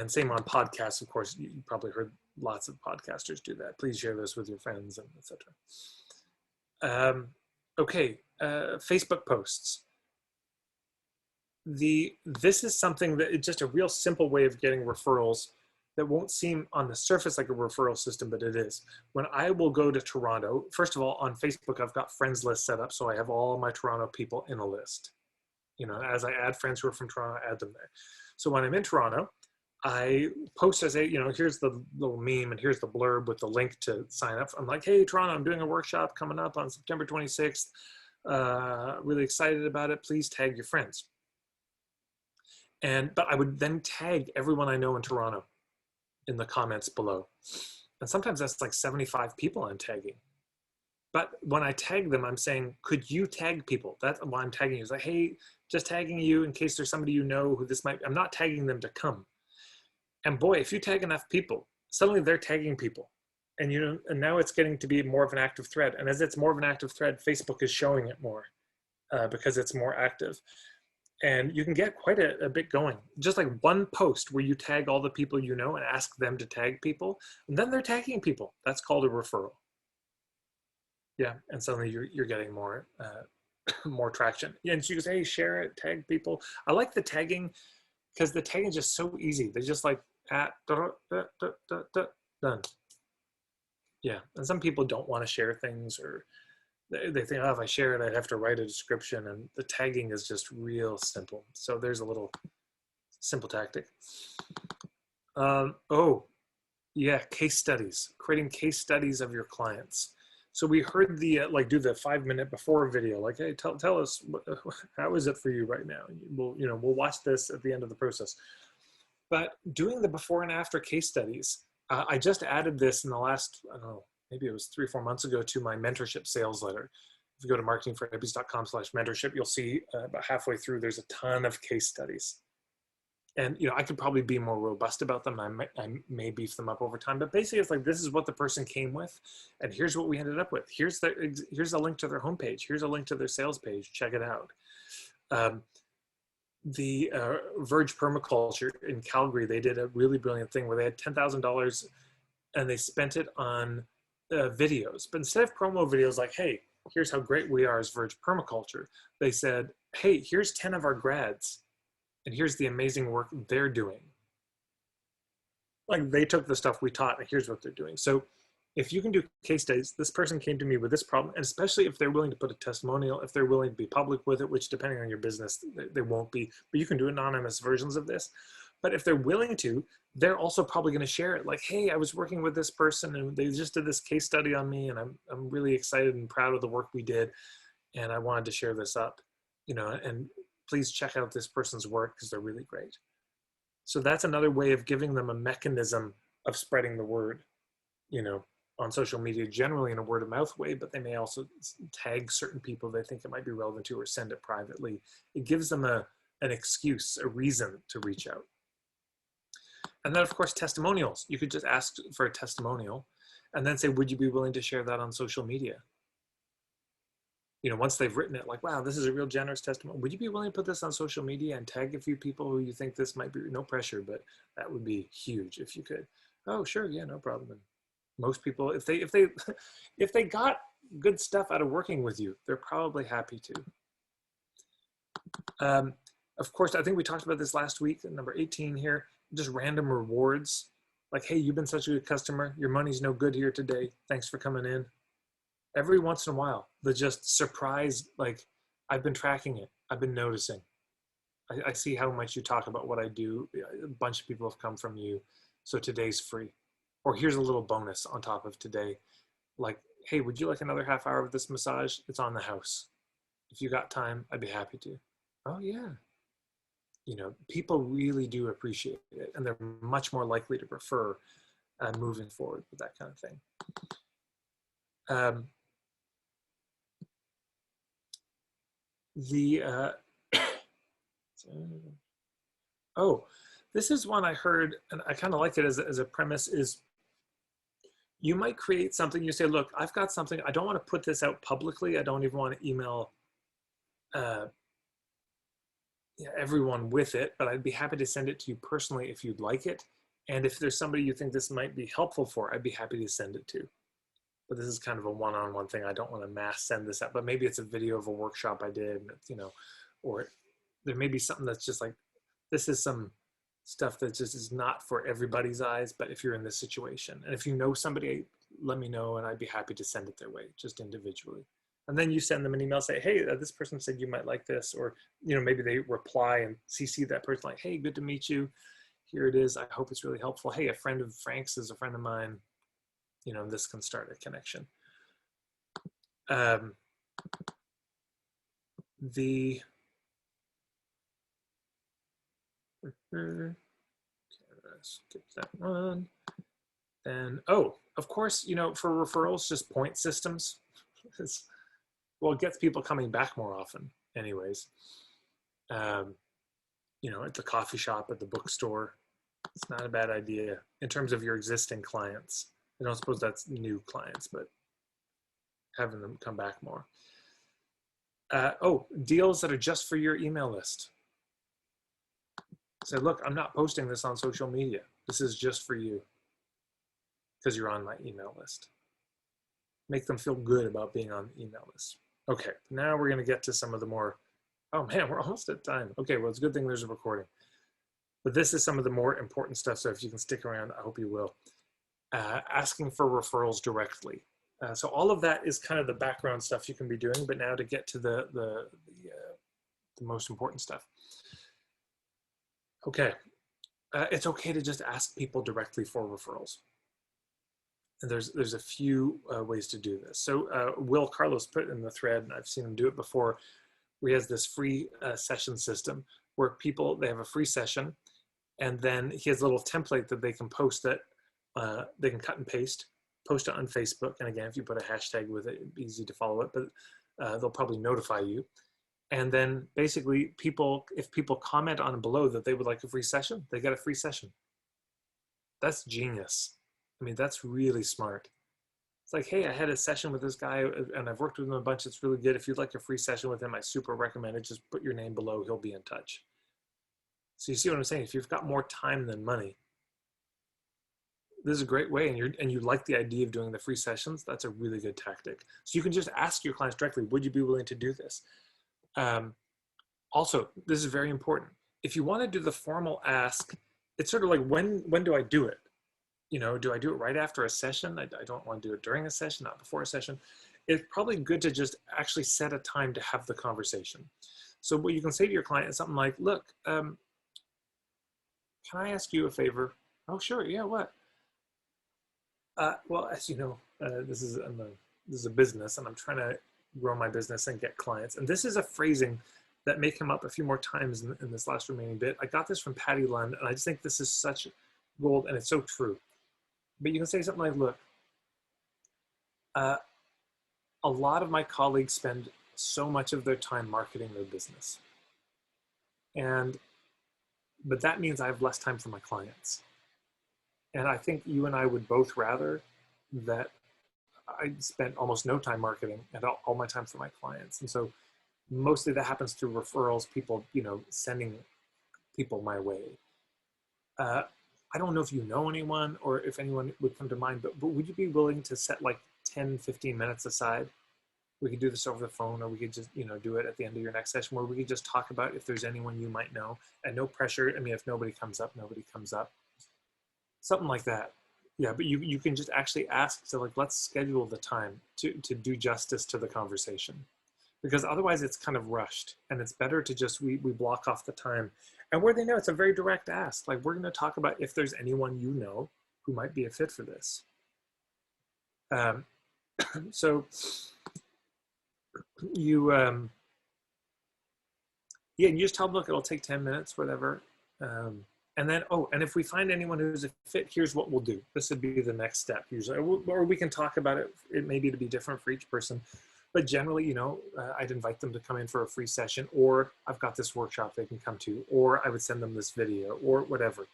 and same on podcasts, of course. You probably heard lots of podcasters do that. Please share this with your friends, and etc. Okay, Facebook posts. This is something that it's just a real simple way of getting referrals that won't seem on the surface like a referral system, but it is. When I will go to Toronto, first of all, on Facebook, I've got friends list set up, so I have all my Toronto people in a list. You know, as I add friends who are from Toronto, I add them there. So when I'm in Toronto, I post as a, you know, here's the little meme and here's the blurb with the link to sign up. I'm like, hey, Toronto, I'm doing a workshop coming up on September 26th. Really excited about it. Please tag your friends. But I would then tag everyone I know in Toronto in the comments below. And sometimes that's like 75 people I'm tagging. But when I tag them, I'm saying, could you tag people? That's why I'm tagging you. It's like, hey, just tagging you in case there's somebody you know who this might, I'm not tagging them to come. And boy, if you tag enough people, suddenly they're tagging people. And you know, and now it's getting to be more of an active thread. And as it's more of an active thread, Facebook is showing it more because it's more active. And you can get quite a bit going. Just like one post where you tag all the people you know and ask them to tag people, and then they're tagging people. That's called a referral. Yeah, and suddenly you're getting more more traction. Yeah, and so you can say, hey, share it, tag people. I like the tagging because the tagging is just so easy. They just like at done. Yeah, and some people don't want to share things, or they think, oh, if I share it, I'd have to write a description, and the tagging is just real simple. So there's a little simple tactic. Oh, yeah, case studies, creating case studies of your clients. So we heard the, like do the 5-minute before video, like, hey, tell us, how is it for you right now? We'll watch this at the end of the process. But doing the before and after case studies, I just added this in the last, I don't know, maybe it was 3 or 4 months ago to my mentorship sales letter. If you go to marketingforhippies.com/mentorship, you'll see about halfway through, there's a ton of case studies. And, you know, I could probably be more robust about them. I may beef them up over time, but basically it's like, this is what the person came with, and here's what we ended up with. Here's a link to their homepage. Here's a link to their sales page. Check it out. The Verge Permaculture in Calgary, they did a really brilliant thing where they had $10,000 and they spent it on videos. But instead of promo videos like, hey, here's how great we are as Verge Permaculture, they said, hey, here's 10 of our grads, and here's the amazing work they're doing. Like, they took the stuff we taught, and here's what they're doing. So if you can do case studies, this person came to me with this problem, and especially if they're willing to put a testimonial, if they're willing to be public with it, which depending on your business, they won't be, but you can do anonymous versions of this. But if they're willing to, they're also probably going to share it. Like, hey, I was working with this person and they just did this case study on me, and I'm really excited and proud of the work we did, and I wanted to share this up, you know, and please check out this person's work because they're really great. So that's another way of giving them a mechanism of spreading the word, you know, on social media, generally in a word of mouth way, but they may also tag certain people they think it might be relevant to, or send it privately. It gives them an excuse, a reason to reach out. And then of course, testimonials. You could just ask for a testimonial and then say, would you be willing to share that on social media? You know, once they've written it, like, wow, this is a real generous testimony. Would you be willing to put this on social media and tag a few people who you think this might be? No pressure, but that would be huge if you could. Oh, sure, yeah, no problem. And most people, if they got good stuff out of working with you, they're probably happy to. Of course, I think we talked about this last week, number 18 here, just random rewards. Like, hey, you've been such a good customer. Your money's no good here today. Thanks for coming in. Every once in a while, the just surprise, like, I've been tracking it. I've been noticing. I see how much you talk about what I do. A bunch of people have come from you. So today's free. Or here's a little bonus on top of today. Like, hey, would you like another half hour of this massage? It's on the house. If you got time, I'd be happy to. Oh, yeah. You know, people really do appreciate it, and they're much more likely to refer moving forward with that kind of thing. Oh, this is one I heard, and I kind of like it as a premise, is you might create something. You say, look, I've got something. I don't want to put this out publicly. I don't even want to email everyone with it, but I'd be happy to send it to you personally if you'd like it. And if there's somebody you think this might be helpful for, I'd be happy to send it to. But this is kind of a one-on-one thing. I don't want to mass send this out, but maybe it's a video of a workshop I did, you know, or there may be something that's just like, this is some stuff that just is not for everybody's eyes, but if you're in this situation, and if you know somebody, let me know and I'd be happy to send it their way, just individually. And then you send them an email, say, hey, this person said you might like this, or, you know, maybe they reply and CC that person like, hey, good to meet you. Here it is. I hope it's really helpful. Hey, a friend of Frank's is a friend of mine. You know, this can start a connection. Skip that one. And oh, of course, you know, for referrals, just point systems. Well, it gets people coming back more often, anyways. You know, at the coffee shop, at the bookstore, it's not a bad idea in terms of your existing clients. I don't suppose that's new clients, but having them come back more. Oh, deals that are just for your email list. Say, look, I'm not posting this on social media. This is just for you because you're on my email list. Make them feel good about being on the email list. Okay, now we're going to get to some of the more, oh man, we're almost at time. Okay, well, it's a good thing there's a recording. But this is some of the more important stuff, so if you can stick around, I hope you will. Asking for referrals directly. So all of that is kind of the background stuff you can be doing, but now to get to the most important stuff. Okay, it's okay to just ask people directly for referrals. And there's a few ways to do this. So Will Carlos put in the thread, and I've seen him do it before, where he has this free session system where people, they have a free session, and then he has a little template that they can post that they can cut and paste, post it on Facebook. And again, if you put a hashtag with it, it'd be easy to follow it, but they'll probably notify you. And then basically if people comment on below that they would like a free session, they get a free session. That's genius. I mean, that's really smart. It's like, hey, I had a session with this guy and I've worked with him a bunch. It's really good. If you'd like a free session with him, I super recommend it. Just put your name below. He'll be in touch. So you see what I'm saying? If you've got more time than money, this is a great way, and you like the idea of doing the free sessions, that's a really good tactic. So you can just ask your clients directly, would you be willing to do this? Also, this is very important. If you want to do the formal ask, it's sort of like, when do I do it? You know, do I do it right after a session? I don't want to do it during a session, not before a session. It's probably good to just actually set a time to have the conversation. So what you can say to your client is something like, look, can I ask you a favor? Oh, sure, yeah, what? Well, as you know, this is a business, and I'm trying to grow my business and get clients. And this is a phrasing that may come up a few more times in this last remaining bit. I got this from Patty Lund, and I just think this is such gold, and it's so true. But you can say something like, look, a lot of my colleagues spend so much of their time marketing their business. But that means I have less time for my clients. And I think you and I would both rather that I spent almost no time marketing and all my time for my clients. And so mostly that happens through referrals, people, you know, sending people my way. I don't know if you know anyone or if anyone would come to mind, but would you be willing to set like 10, 15 minutes aside? We could do this over the phone, or we could just, you know, do it at the end of your next session where we could just talk about if there's anyone you might know, and no pressure. I mean, if nobody comes up, nobody comes up. Something like that. Yeah, but you can just actually ask to, like, let's schedule the time to do justice to the conversation, because otherwise it's kind of rushed, and it's better to just, we block off the time. And where they know, it's a very direct ask. Like, we're going to talk about if there's anyone you know who might be a fit for this. So you, yeah, you just tell them, look, it'll take 10 minutes, whatever. And then, oh, and if we find anyone who's a fit, here's what we'll do. This would be the next step usually, or we can talk about it. It may be to be different for each person, but generally, you know, I'd invite them to come in for a free session, or I've got this workshop they can come to, or I would send them this video or whatever.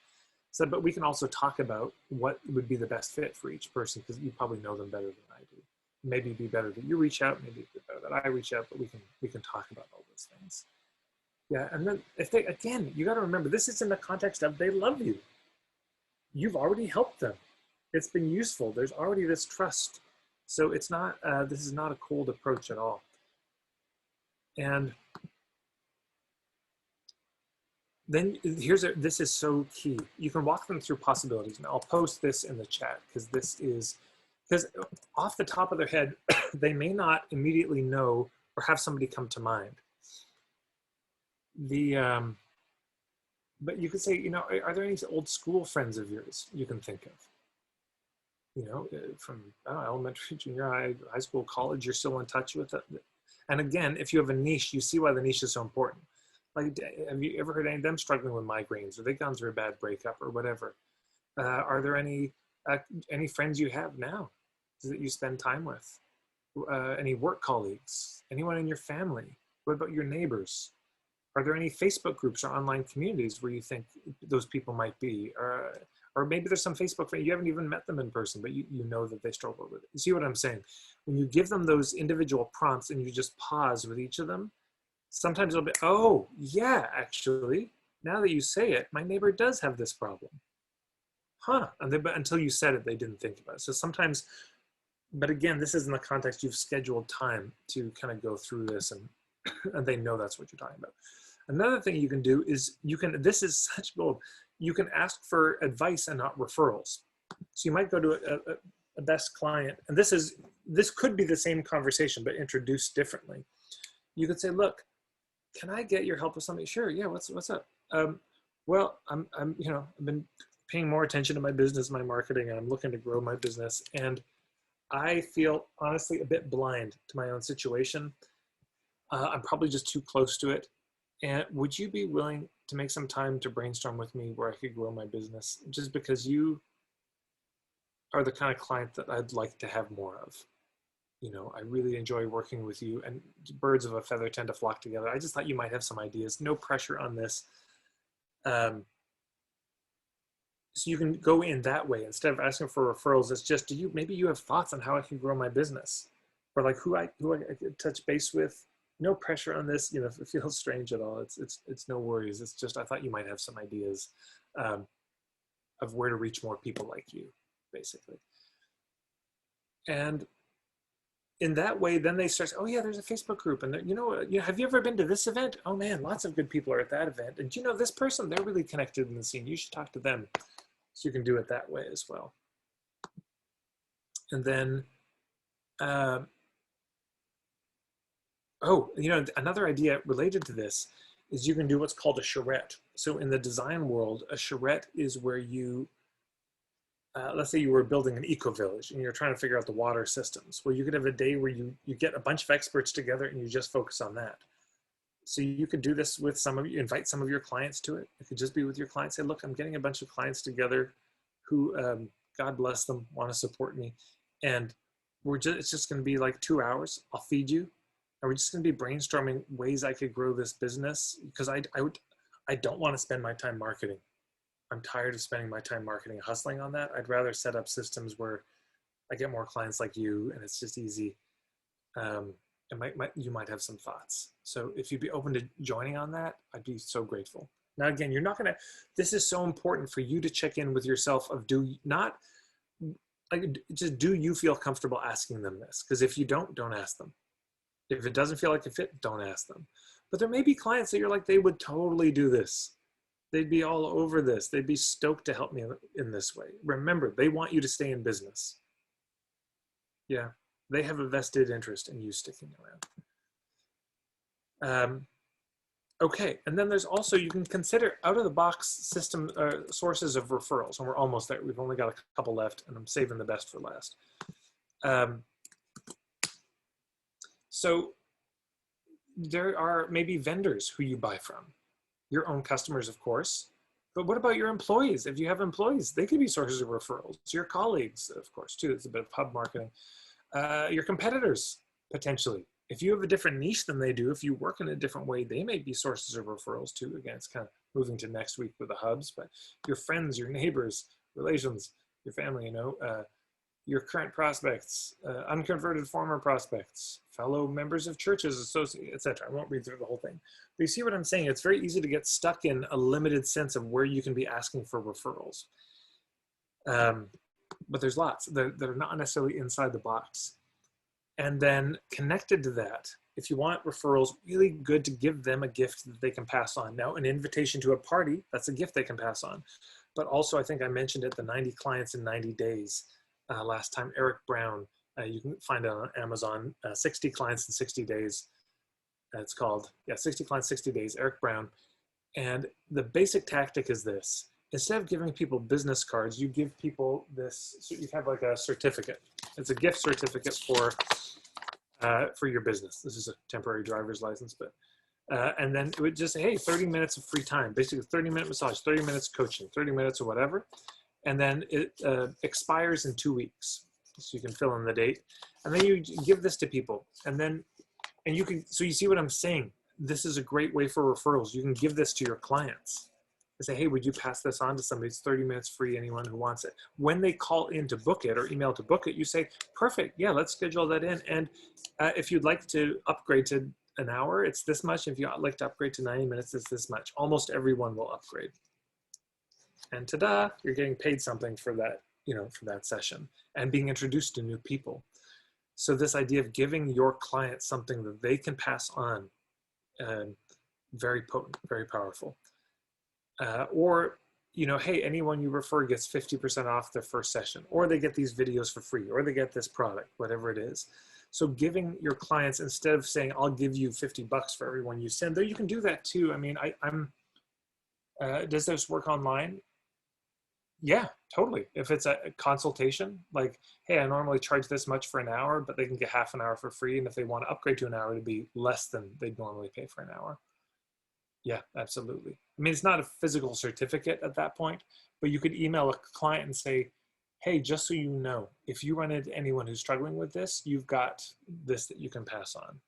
So, but we can also talk about what would be the best fit for each person, because you probably know them better than I do. Maybe it'd be better that you reach out, maybe it'd be better that I reach out, but we can talk about all those things. Yeah, and then if they, again, you got to remember, this is in the context of they love you. You've already helped them. It's been useful. There's already this trust. So it's not, this is not a cold approach at all. And then this is so key. You can walk them through possibilities. And I'll post this in the chat because off the top of their head, they may not immediately know or have somebody come to mind. But you could say, you know, are there any old school friends of yours you can think of? You know, from elementary, junior high, high school, college, you're still in touch with it. And again, if you have a niche, you see why the niche is so important. Like, have you ever heard any of them struggling with migraines, or they've gone through a bad breakup or whatever? Are there any friends you have now that you spend time with? Any work colleagues? Anyone in your family? What about your neighbors? Are there any Facebook groups or online communities where you think those people might be? Or maybe there's some Facebook friends, you haven't even met them in person, but you know that they struggle with it. You see what I'm saying? When you give them those individual prompts and you just pause with each of them, sometimes it'll be, oh, yeah, actually, now that you say it, my neighbor does have this problem. Huh, but until you said it, they didn't think about it. So sometimes, but again, this is in the context you've scheduled time to kind of go through this, and they know that's what you're talking about. Another thing you can do is this is such gold, you can ask for advice and not referrals. So you might go to a best client, and this could be the same conversation, but introduced differently. You could say, look, can I get your help with something? Sure, yeah, what's up? Well, I'm you know, I've been paying more attention to my business, my marketing, and I'm looking to grow my business. And I feel honestly a bit blind to my own situation. I'm probably just too close to it. And would you be willing to make some time to brainstorm with me where I could grow my business? Just because you are the kind of client that I'd like to have more of. You know, I really enjoy working with you, and birds of a feather tend to flock together. I just thought you might have some ideas. No pressure on this. So you can go in that way. Instead of asking for referrals, it's just, maybe you have thoughts on how I can grow my business, or like who I could touch base with. No pressure on this. You know, if it feels strange at all, it's no worries. It's just, I thought you might have some ideas of where to reach more people like you, basically. And in that way, then they start, oh yeah, there's a Facebook group, and you know, have you ever been to this event? Oh man, lots of good people are at that event. And you know, this person, they're really connected in the scene. You should talk to them. So you can do it that way as well. And then, oh, you know, another idea related to this is you can do what's called a charrette. So in the design world, a charrette is where you, let's say you were building an eco-village and you're trying to figure out the water systems. Well, you could have a day where you get a bunch of experts together and you just focus on that. So you could do this with invite some of your clients to it. It could just be with your clients. Say, look, I'm getting a bunch of clients together who, God bless them, want to support me. And it's just going to be like 2 hours. I'll feed you. And we're just going to be brainstorming ways I could grow this business, because I don't want to spend my time marketing. I'm tired of spending my time marketing and hustling on that. I'd rather set up systems where I get more clients like you, and it's just easy. And you might have some thoughts. So if you'd be open to joining on that, I'd be so grateful. Now, again, you're not going to, this is so important for you to check in with yourself of do you feel comfortable asking them this? Because if you don't ask them. If it doesn't feel like a fit, don't ask them. But there may be clients that you're like, they would totally do this. They'd be all over this. They'd be stoked to help me in this way. Remember, they want you to stay in business. Yeah, they have a vested interest in you sticking around. Okay, and then there's also, you can consider out-of-the-box system sources of referrals, and we're almost there. We've only got a couple left, and I'm saving the best for last. So there are maybe vendors who you buy from, your own customers, of course, but what about your employees? If you have employees, they could be sources of referrals. Your colleagues, of course, too. It's a bit of hub marketing. Your competitors, potentially. If you have a different niche than they do, if you work in a different way, they may be sources of referrals too. Again, it's kind of moving to next week with the hubs, but your friends, your neighbors, relations, your family, you know, your current prospects, unconverted former prospects, fellow members of churches, associates, etc. I won't read through the whole thing. But you see what I'm saying? It's very easy to get stuck in a limited sense of where you can be asking for referrals. But there's lots that are not necessarily inside the box. And then connected to that, if you want referrals, really good to give them a gift that they can pass on. Now, an invitation to a party, that's a gift they can pass on. But also, I think I mentioned it, the 90 clients in 90 days. Last time, Eric Brown, you can find it on Amazon, 60 clients in 60 days. It's called, 60 clients, 60 days, Eric Brown. And the basic tactic is this. Instead of giving people business cards, you give people this, so you have like a certificate. It's a gift certificate for your business. This is a temporary driver's license, but, and then it would just say, hey, 30 minutes of free time, basically 30-minute massage, 30 minutes coaching, 30 minutes or whatever. And then it expires in 2 weeks. So you can fill in the date. And then you give this to people. And you can, so you see what I'm saying? This is a great way for referrals. You can give this to your clients. And say, hey, would you pass this on to somebody? It's 30 minutes free, anyone who wants it. When they call in to book it or email to book it, you say, perfect, yeah, let's schedule that in. And if you'd like to upgrade to an hour, it's this much. If you'd like to upgrade to 90 minutes, it's this much. Almost everyone will upgrade. And ta-da, you're getting paid something for that, you know, for that session and being introduced to new people. So this idea of giving your clients something that they can pass on, very potent, very powerful. Or, you know, hey, anyone you refer gets 50% off their first session, or they get these videos for free, or they get this product, whatever it is. So giving your clients, instead of saying, I'll give you $50 for everyone you send, though you can do that too. I mean, does this work online? Yeah, totally. If it's a consultation, like, hey, I normally charge this much for an hour, but they can get half an hour for free. And if they want to upgrade to an hour, it'd be less than they'd normally pay for an hour. Yeah, absolutely. I mean, it's not a physical certificate at that point, but you could email a client and say, hey, just so you know, if you run into anyone who's struggling with this, you've got this that you can pass on,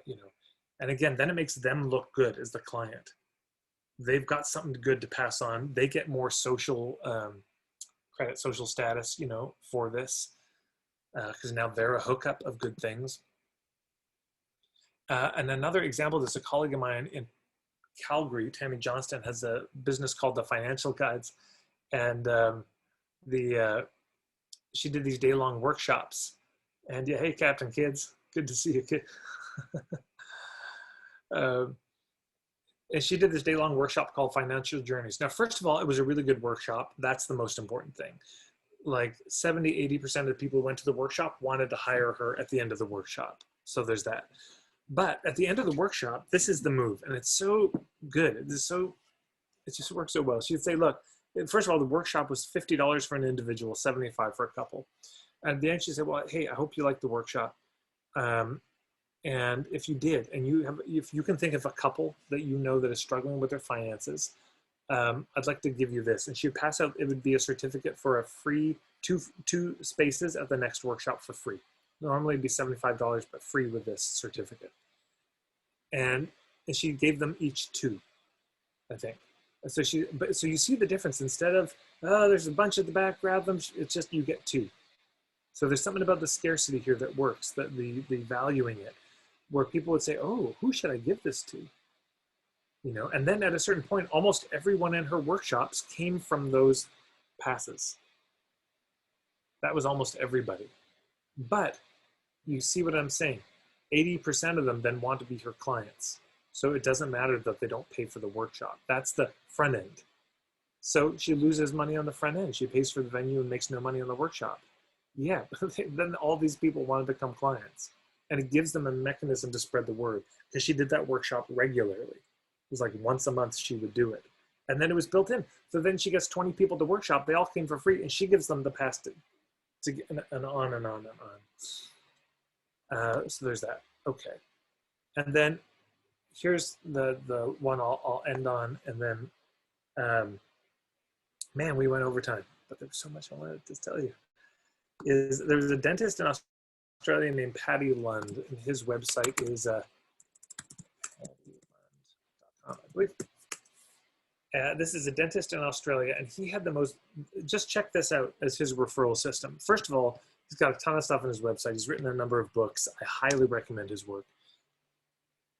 you know. And again, then it makes them look good as the client. They've got something good to pass on. They get more social credit, social status, you know, for this, because now they're a hookup of good things. And another example, there's a colleague of mine in Calgary, Tammy Johnston, has a business called The Financial Guides, and she did these day-long workshops. And yeah, hey, Captain Kids, good to see you, kid. And she did this day-long workshop called Financial Journeys. Now, first of all, it was a really good workshop. That's the most important thing. Like 70–80% of the people who went to the workshop wanted to hire her at the end of the workshop. So there's that. But at the end of the workshop, this is the move. And it's so good. It just works so well. She'd say, look, first of all, the workshop was $50 for an individual, $75 for a couple. And at the end, she said, well, hey, I hope you liked the workshop. And if you did, and if you can think of a couple that you know that is struggling with their finances, I'd like to give you this. And she'd pass out, it would be a certificate for a free two spaces at the next workshop for free. Normally it'd be $75, but free with this certificate. And she gave them each 2, I think. And so so you see the difference. Instead of, oh, there's a bunch at the back, grab them, it's just you get 2. So there's something about the scarcity here that works, that the valuing it, where people would say, oh, who should I give this to? You know, and then at a certain point, almost everyone in her workshops came from those passes. That was almost everybody. But you see what I'm saying? 80% of them then want to be her clients. So it doesn't matter that they don't pay for the workshop. That's the front end. So she loses money on the front end. She pays for the venue and makes no money on the workshop. Yeah, then all these people want to become clients. And it gives them a mechanism to spread the word, because she did that workshop regularly. It was like once a month she would do it. And then it was built in. So then she gets 20 people to workshop. They all came for free, and she gives them the pass to get, and on and on and on. So there's that. Okay. And then here's the one I'll end on, and then, man, we went over time, but there was so much I wanted to tell you. There's a dentist in Australia named Paddy Lund, and his website is paddylund.com, I believe. This is a dentist in Australia, and he had the most, just check this out as his referral system. First of all, he's got a ton of stuff on his website. He's written a number of books. I highly recommend his work.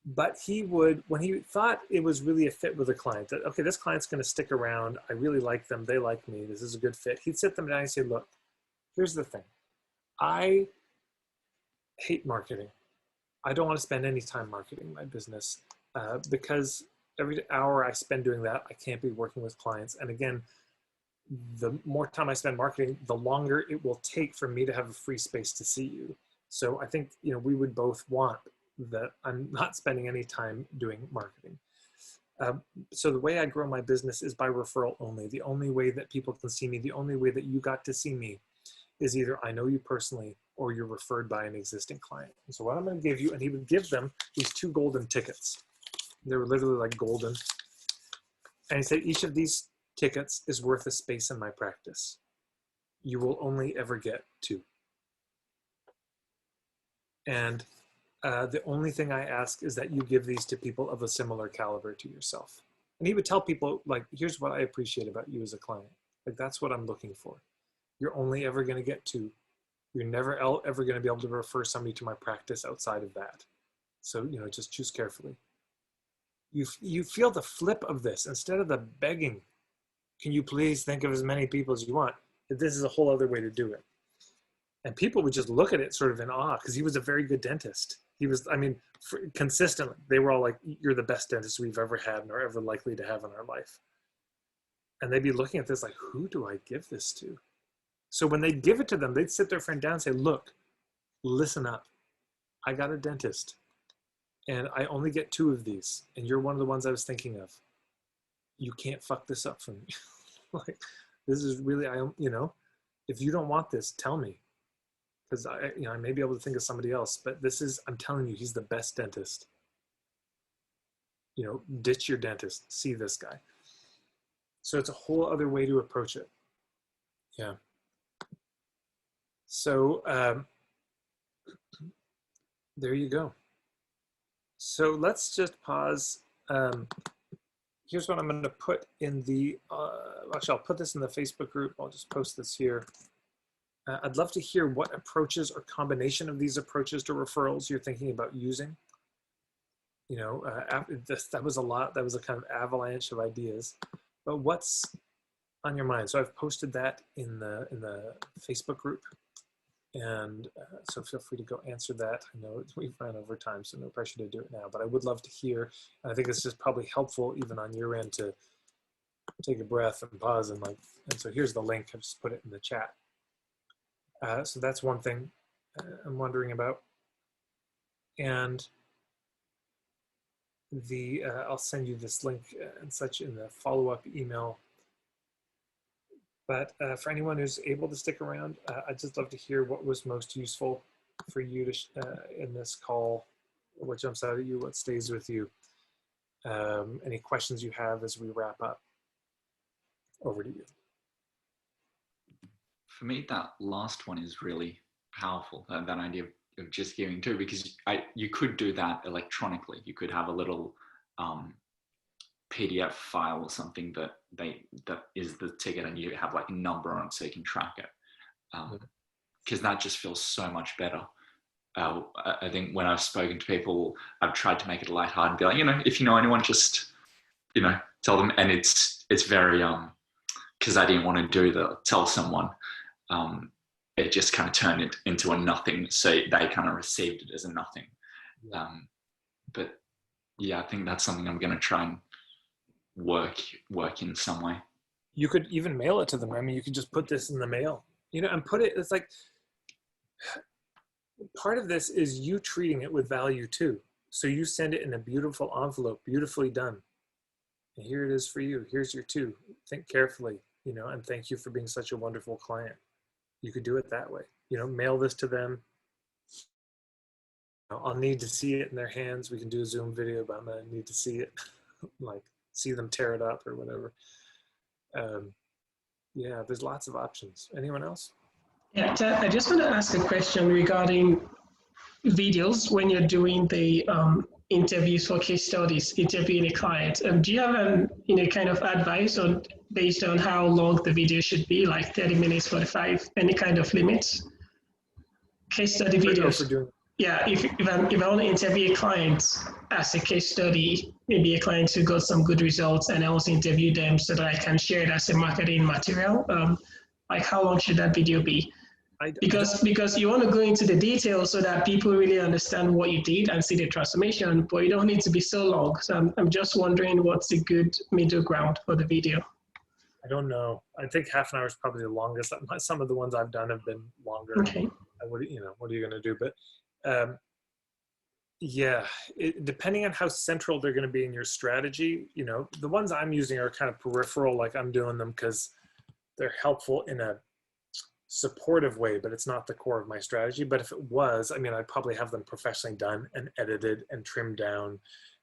But he would, when he thought it was really a fit with a client, that, okay, this client's going to stick around. I really like them. They like me. This is a good fit. He'd sit them down and say, look, here's the thing. I hate marketing. I don't want to spend any time marketing my business because every hour I spend doing that, I can't be working with clients. And again, the more time I spend marketing, the longer it will take for me to have a free space to see you. So I think, you know, we would both want that I'm not spending any time doing marketing. So the way I grow my business is by referral only. The only way that people can see me, the only way that you got to see me is either I know you personally or you're referred by an existing client. And so what I'm going to give you, and he would give them these 2 golden tickets. They were literally like golden. And he said, each of these tickets is worth a space in my practice. You will only ever get 2. And the only thing I ask is that you give these to people of a similar caliber to yourself. And he would tell people, like, here's what I appreciate about you as a client. Like, that's what I'm looking for. You're only ever going to get 2. You're never ever going to be able to refer somebody to my practice outside of that. So, you know, just choose carefully. You feel the flip of this. Instead of the begging, can you please think of as many people as you want? This is a whole other way to do it. And people would just look at it sort of in awe because he was a very good dentist. He was, I mean, consistently, they were all like, you're the best dentist we've ever had and are ever likely to have in our life. And they'd be looking at this like, who do I give this to? So when they'd give it to them, they'd sit their friend down and say, look, listen up. I got a dentist and I only get 2 of these. And you're one of the ones I was thinking of. You can't fuck this up for me. Like, this is really, you know, if you don't want this, tell me. Because I may be able to think of somebody else, but this is, I'm telling you, he's the best dentist. You know, ditch your dentist, see this guy. So it's a whole other way to approach it. Yeah. So there you go. So let's just pause. Here's what I'm going to put in the, actually I'll put this in the Facebook group. I'll just post this here. I'd love to hear what approaches or combination of these approaches to referrals you're thinking about using. You know, that was a lot. That was a kind of avalanche of ideas. But what's on your mind? So I've posted that in the Facebook group, and so feel free to go answer that. I know we've run over time, so no pressure to do it now. But I would love to hear. And I think it's just probably helpful, even on your end, to take a breath and pause and like. And so here's the link. I've just put it in the chat. So that's one thing I'm wondering about. And I'll send you this link and such in the follow-up email. But for anyone who's able to stick around, I'd just love to hear what was most useful for you to in this call, what jumps out at you, what stays with you, any questions you have as we wrap up. Over to you. For me, that last one is really powerful, that idea of just giving too, because you could do that electronically. You could have a little PDF file or something that is the ticket, and you have like a number on it so you can track it. Because that just feels so much better. I think when I've spoken to people, I've tried to make it lighthearted and be like, you know, if you know anyone, just, you know, tell them. And it's very, because I didn't want to tell someone, it just kind of turned it into a nothing. So they kind of received it as a nothing. But yeah, I think that's something I'm going to try and work in some way. You could even mail it to them. I mean, you could just put this in the mail, you know, and put it, it's like, part of this is you treating it with value too. So you send it in a beautiful envelope, beautifully done. And here it is for you. Here's your 2. Think carefully, you know, and thank you for being such a wonderful client. You could do it that way. You know, mail this to them. I'll need to see it in their hands. We can do a Zoom video, but I need to see it, like see them tear it up or whatever. Yeah, there's lots of options. Anyone else? Yeah, I just want to ask a question regarding videos when you're doing the interviews for case studies, interviewing a client. Do you have kind of advice on based on how long the video should be, like 30 minutes, 45, any kind of limits? Case study videos. Yeah, if I want to interview a client as a case study, maybe a client who got some good results, and I also interview them so that I can share it as a marketing material, like how long should that video be? Because you want to go into the details so that people really understand what you did and see the transformation, but you don't need to be so long. So I'm just wondering what's a good middle ground for the video. I don't know. I think half an hour is probably the longest. Some of the ones I've done have been longer. Okay. What are you going to do? But yeah, depending on how central they're going to be in your strategy, the ones I'm using are kind of peripheral, like I'm doing them because they're helpful in a supportive way, but it's not the core of my strategy. But if it was, I'd probably have them professionally done and edited and trimmed down.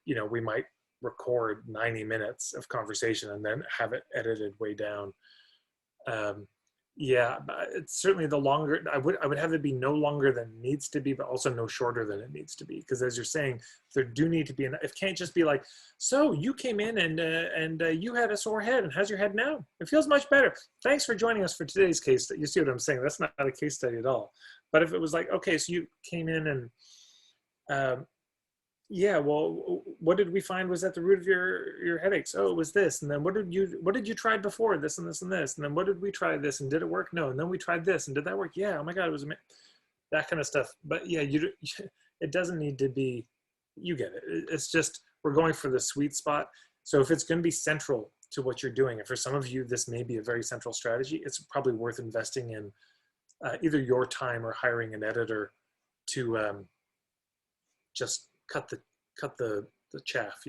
We might record 90 minutes of conversation and then have it edited way down. Yeah, it's certainly the longer, I would have it be no longer than it needs to be, but also no shorter than it needs to be. Because as you're saying, there do need to be, it can't just be like, so you came in and you had a sore head, and how's your head now? It feels much better. Thanks for joining us for today's case study. You see what I'm saying? That's not a case study at all. But if it was like, okay, so you came in and, yeah, well, what did we find was at the root of your headaches? Oh, it was this. And then what did you try before? This and this and this. And then what did we try this, and did it work? No. And then we tried this, and did that work? Yeah. Oh my God, it was amazing. That kind of stuff. But yeah, it doesn't need to be, you get it. It's just, we're going for the sweet spot. So if it's going to be central to what you're doing, and for some of you, this may be a very central strategy, it's probably worth investing in either your time or hiring an editor to just cut the chaff,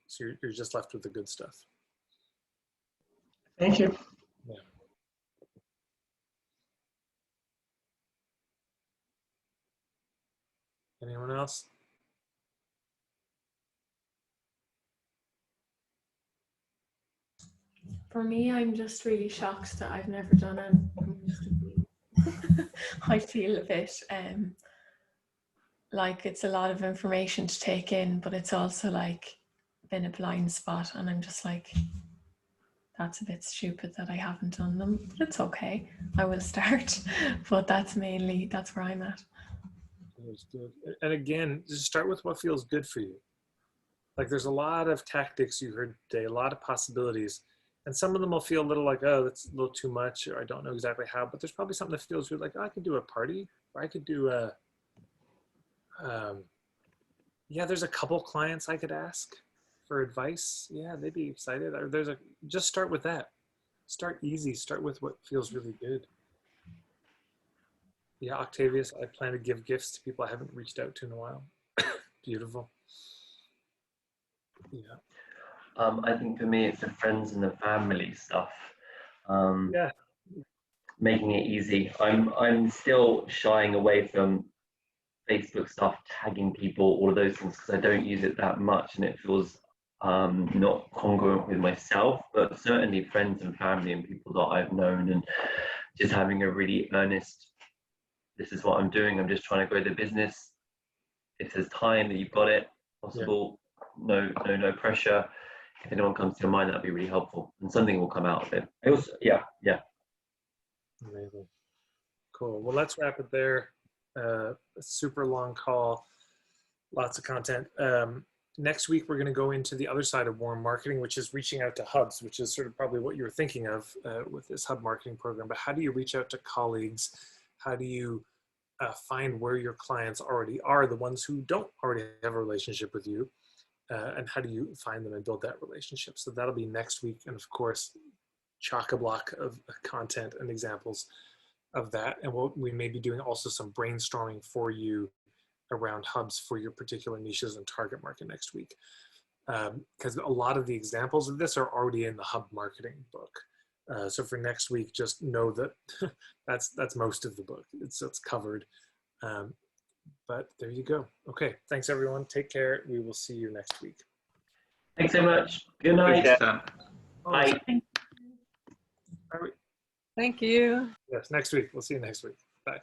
so you're just left with the good stuff. Thank you. Yeah. Anyone else? For me, I'm just really shocked that I've never done it. I feel a bit like it's a lot of information to take in, but it's also like been a blind spot, and I'm just like, that's a bit stupid that I haven't done them, but it's okay. I will start, but that's where I'm at. That's good. And again, just start with what feels good for you. Like there's a lot of tactics you heard today, a lot of possibilities, and some of them will feel a little like, oh, that's a little too much, or I don't know exactly how, but there's probably something that feels good, like, oh, I could do a party, or I could do a, yeah, there's a couple clients I could ask for advice. Yeah, they'd be excited. Or just start with that. Start easy. Start with what feels really good. Yeah, Octavius, I plan to give gifts to people I haven't reached out to in a while. Beautiful. Yeah. I think for me, it's the friends and the family stuff. Yeah. Making it easy. I'm still shying away from Facebook stuff, tagging people, all of those things, because I don't use it that much, and it feels not congruent with myself. But certainly friends and family and people that I've known, and just having a really earnest, this is what I'm doing, I'm just trying to grow the business. If there's time that you've got it, possible, no pressure. If anyone comes to your mind, that'd be really helpful, and something will come out of it. I also, yeah. Amazing. Cool. Well, let's wrap it there. A super long call, lots of content. Next week, we're going to go into the other side of warm marketing, which is reaching out to hubs, which is sort of probably what you were thinking of with this hub marketing program. But how do you reach out to colleagues? How do you find where your clients already are, the ones who don't already have a relationship with you? And how do you find them and build that relationship? So that'll be next week. And of course, chock-a-block of content and examples of that. And we may be doing also some brainstorming for you around hubs for your particular niches and target market next week. Because a lot of the examples of this are already in the hub marketing book. So for next week, just know that that's most of the book. It's covered. But there you go. Okay, thanks everyone. Take care. We will see you next week. Thanks so much. Good night. Bye. All right. Thank you. Yes, next week. We'll see you next week. Bye.